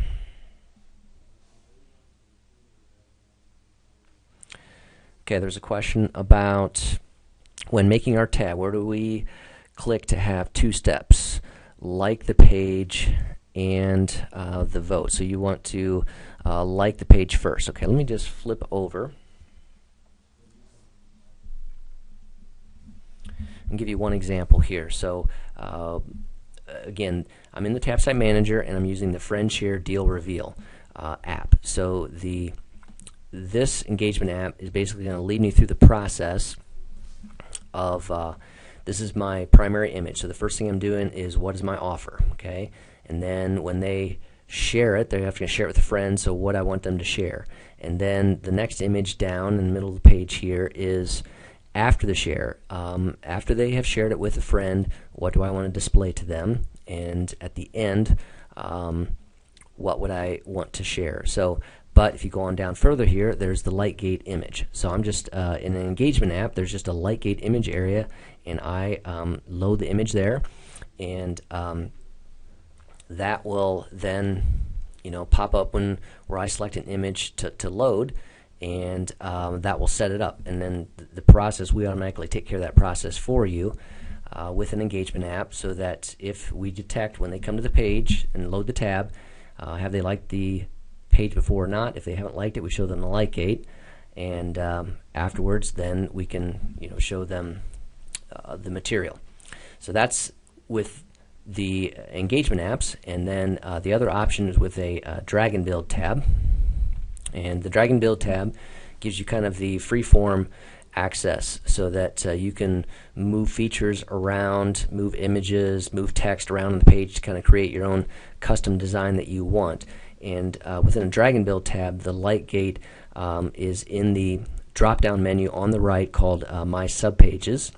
Okay, there's a question about when making our tab, where do we click to have 2 steps? Like the page and the vote. So you want to like the page first. Okay, let me just flip over and give you one example here. So again, I'm in the TabSite Manager, and I'm using the Friend Share Deal Reveal app. So this engagement app is basically going to lead me through the process of this is my primary image. So the first thing I'm doing is, what is my offer? Okay, and then when they share it, they have to share it with a friend. So what I want them to share, and then the next image down in the middle of the page here is after the share, after they have shared it with a friend, what do I want to display to them? And at the end, what would I want to share? So, but if you go on down further here, there's the Lightgate image. So I'm just in an engagement app, there's just a Lightgate image area, and I load the image there, and that will then pop up where I select an image to load, and that will set it up. And then the process, we automatically take care of that process for you with an engagement app, so that if we detect when they come to the page and load the tab, have they liked the page before or not? If they haven't liked it, we show them the Lightgate, and afterwards then we can show them the material. So that's with the engagement apps. And then the other option is with a drag and build tab. And the drag and build tab gives you kind of the free-form access, so that you can move features around, move images, move text around on the page to kind of create your own custom design that you want. And within a drag and build tab, the Lightgate is in the drop-down menu on the right called My Subpages.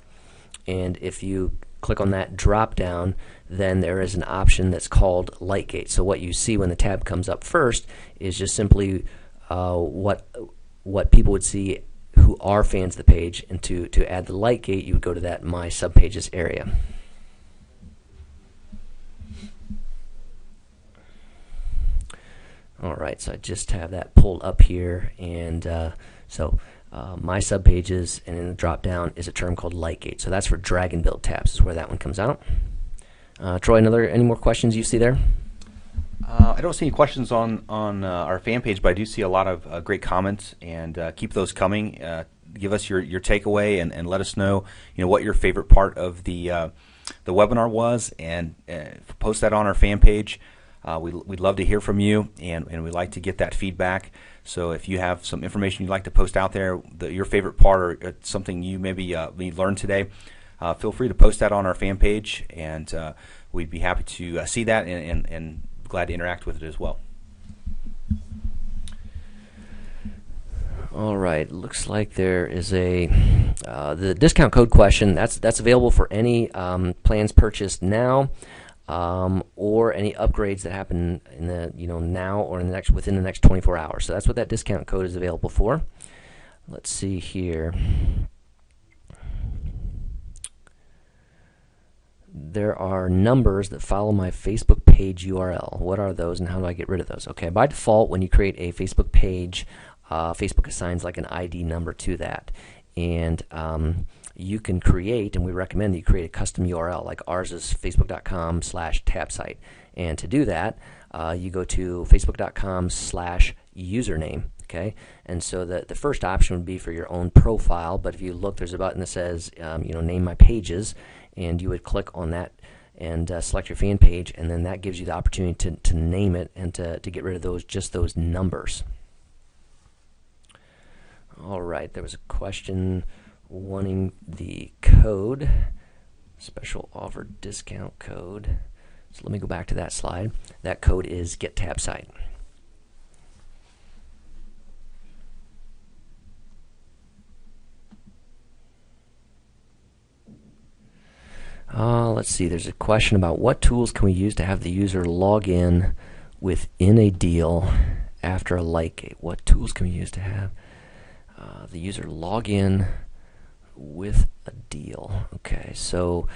And if you click on that drop-down, then there is an option that's called Lightgate. So what you see when the tab comes up first is just simply what people would see who are fans of the page. And to add the Lightgate, you would go to that My Subpages area. Alright, so I just have that pulled up here, and My Subpages, and in the drop down is a term called Lightgate. So that's for drag and build tabs, is where that one comes out. Troy, any more questions you see there? I don't see any questions on our fan page, but I do see a lot of great comments, and keep those coming. Give us your takeaway, and let us know what your favorite part of the webinar was, and post that on our fan page. We'd love to hear from you, and we'd like to get that feedback. So if you have some information you'd like to post out there, your favorite part, or something you maybe learned today, feel free to post that on our fan page, and we'd be happy to see that, and glad to interact with it as well. All right, looks like there is the discount code question. That's available for any plans purchased now, or any upgrades that happen in the now or within the next 24 hours. So that's what that discount code is available for. Let's see here. There are numbers that follow my Facebook page URL. What are those, and how do I get rid of those? Okay, by default, when you create a Facebook page, Facebook assigns like an ID number to that, and you can create, and we recommend that you create a custom URL, like ours is facebook.com/TabSite. And to do that, you go to facebook.com/username. Okay, and so the first option would be for your own profile, but if you look, there's a button that says name my pages, and you would click on that and select your fan page, and then that gives you the opportunity to name it and to get rid of those numbers. All right, there was a question wanting the code, special offer discount code. So let me go back to that slide. That code is get TabSite. Let's see, there's a question about what tools can we use to have the user log in within a deal after a Lightgate. What tools can we use to have the user log in with a deal? Okay, so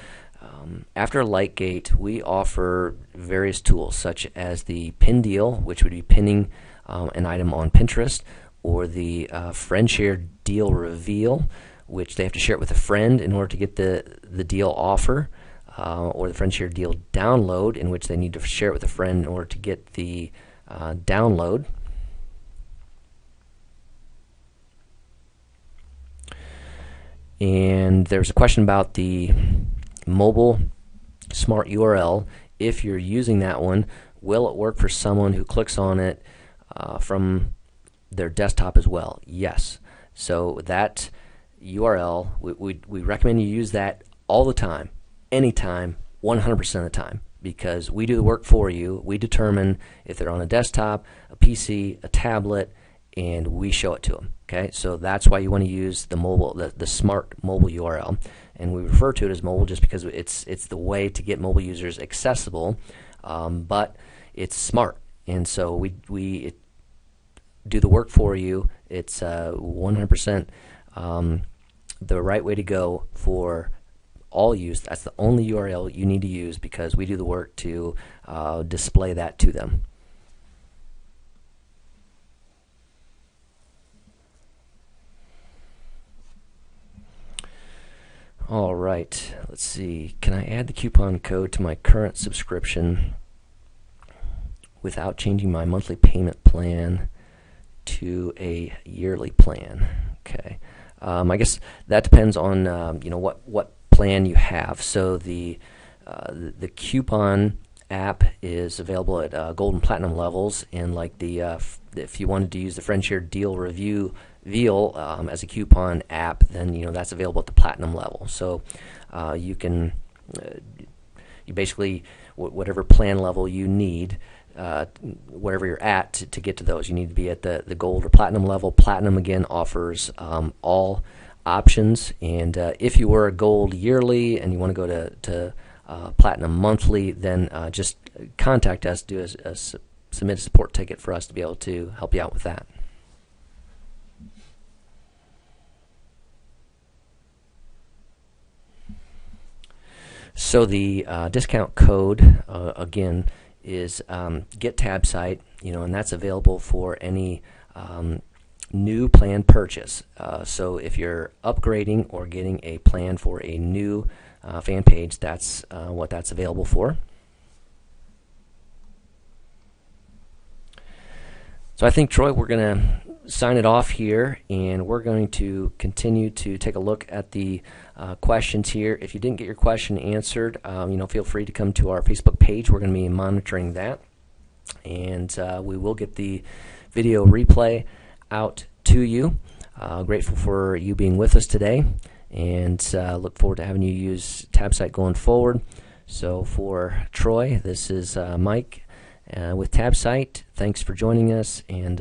after a Lightgate, we offer various tools, such as the pin deal, which would be pinning an item on Pinterest, or the friend share deal reveal, which they have to share it with a friend in order to get the deal offer, or the friend share deal download, in which they need to share it with a friend in order to get the download. And there's a question about the mobile smart URL. If you're using that one, will it work for someone who clicks on it from their desktop as well? Yes. So that URL, we recommend you use that all the time, anytime, 100% of the time, because we do the work for you. We determine if they're on a desktop, a PC, a tablet, and we show it to them. Okay, so that's why you want to use the mobile, the smart mobile URL, and we refer to it as mobile just because it's the way to get mobile users accessible, but it's smart, and so we do the work for you. It's 100% the right way to go for all use. That's the only URL you need to use because we do the work to display that to them. All right, let's see. Can I add the coupon code to my current subscription without changing my monthly payment plan to a yearly plan? Okay. I guess that depends on what plan you have. So the coupon app is available at gold and platinum levels, and like if you wanted to use the FriendShare Deal Review as a coupon app, then that's available at the platinum level. So you can you basically whatever plan level you need, wherever you're at to get to those, you need to be at the gold or platinum level. Platinum again offers all options, and if you were a gold yearly and you want to go to platinum monthly, then just contact us, submit a support ticket for us to be able to help you out with that. So the discount code again is get TabSite, and that's available for any new plan purchase. So if you're upgrading or getting a plan for a new fan page, that's what that's available for. So I think, Troy, we're going to sign it off here, and we're going to continue to take a look at the questions here. If you didn't get your question answered, feel free to come to our Facebook page. We're going to be monitoring that, and we will get the video replay out to you. Grateful for you being with us today, and look forward to having you use TabSite going forward. So for Troy, this is Mike with TabSite. Thanks for joining us, and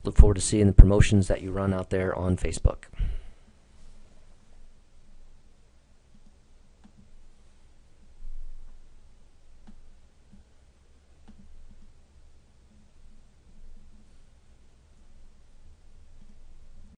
look forward to seeing the promotions that you run out there on Facebook.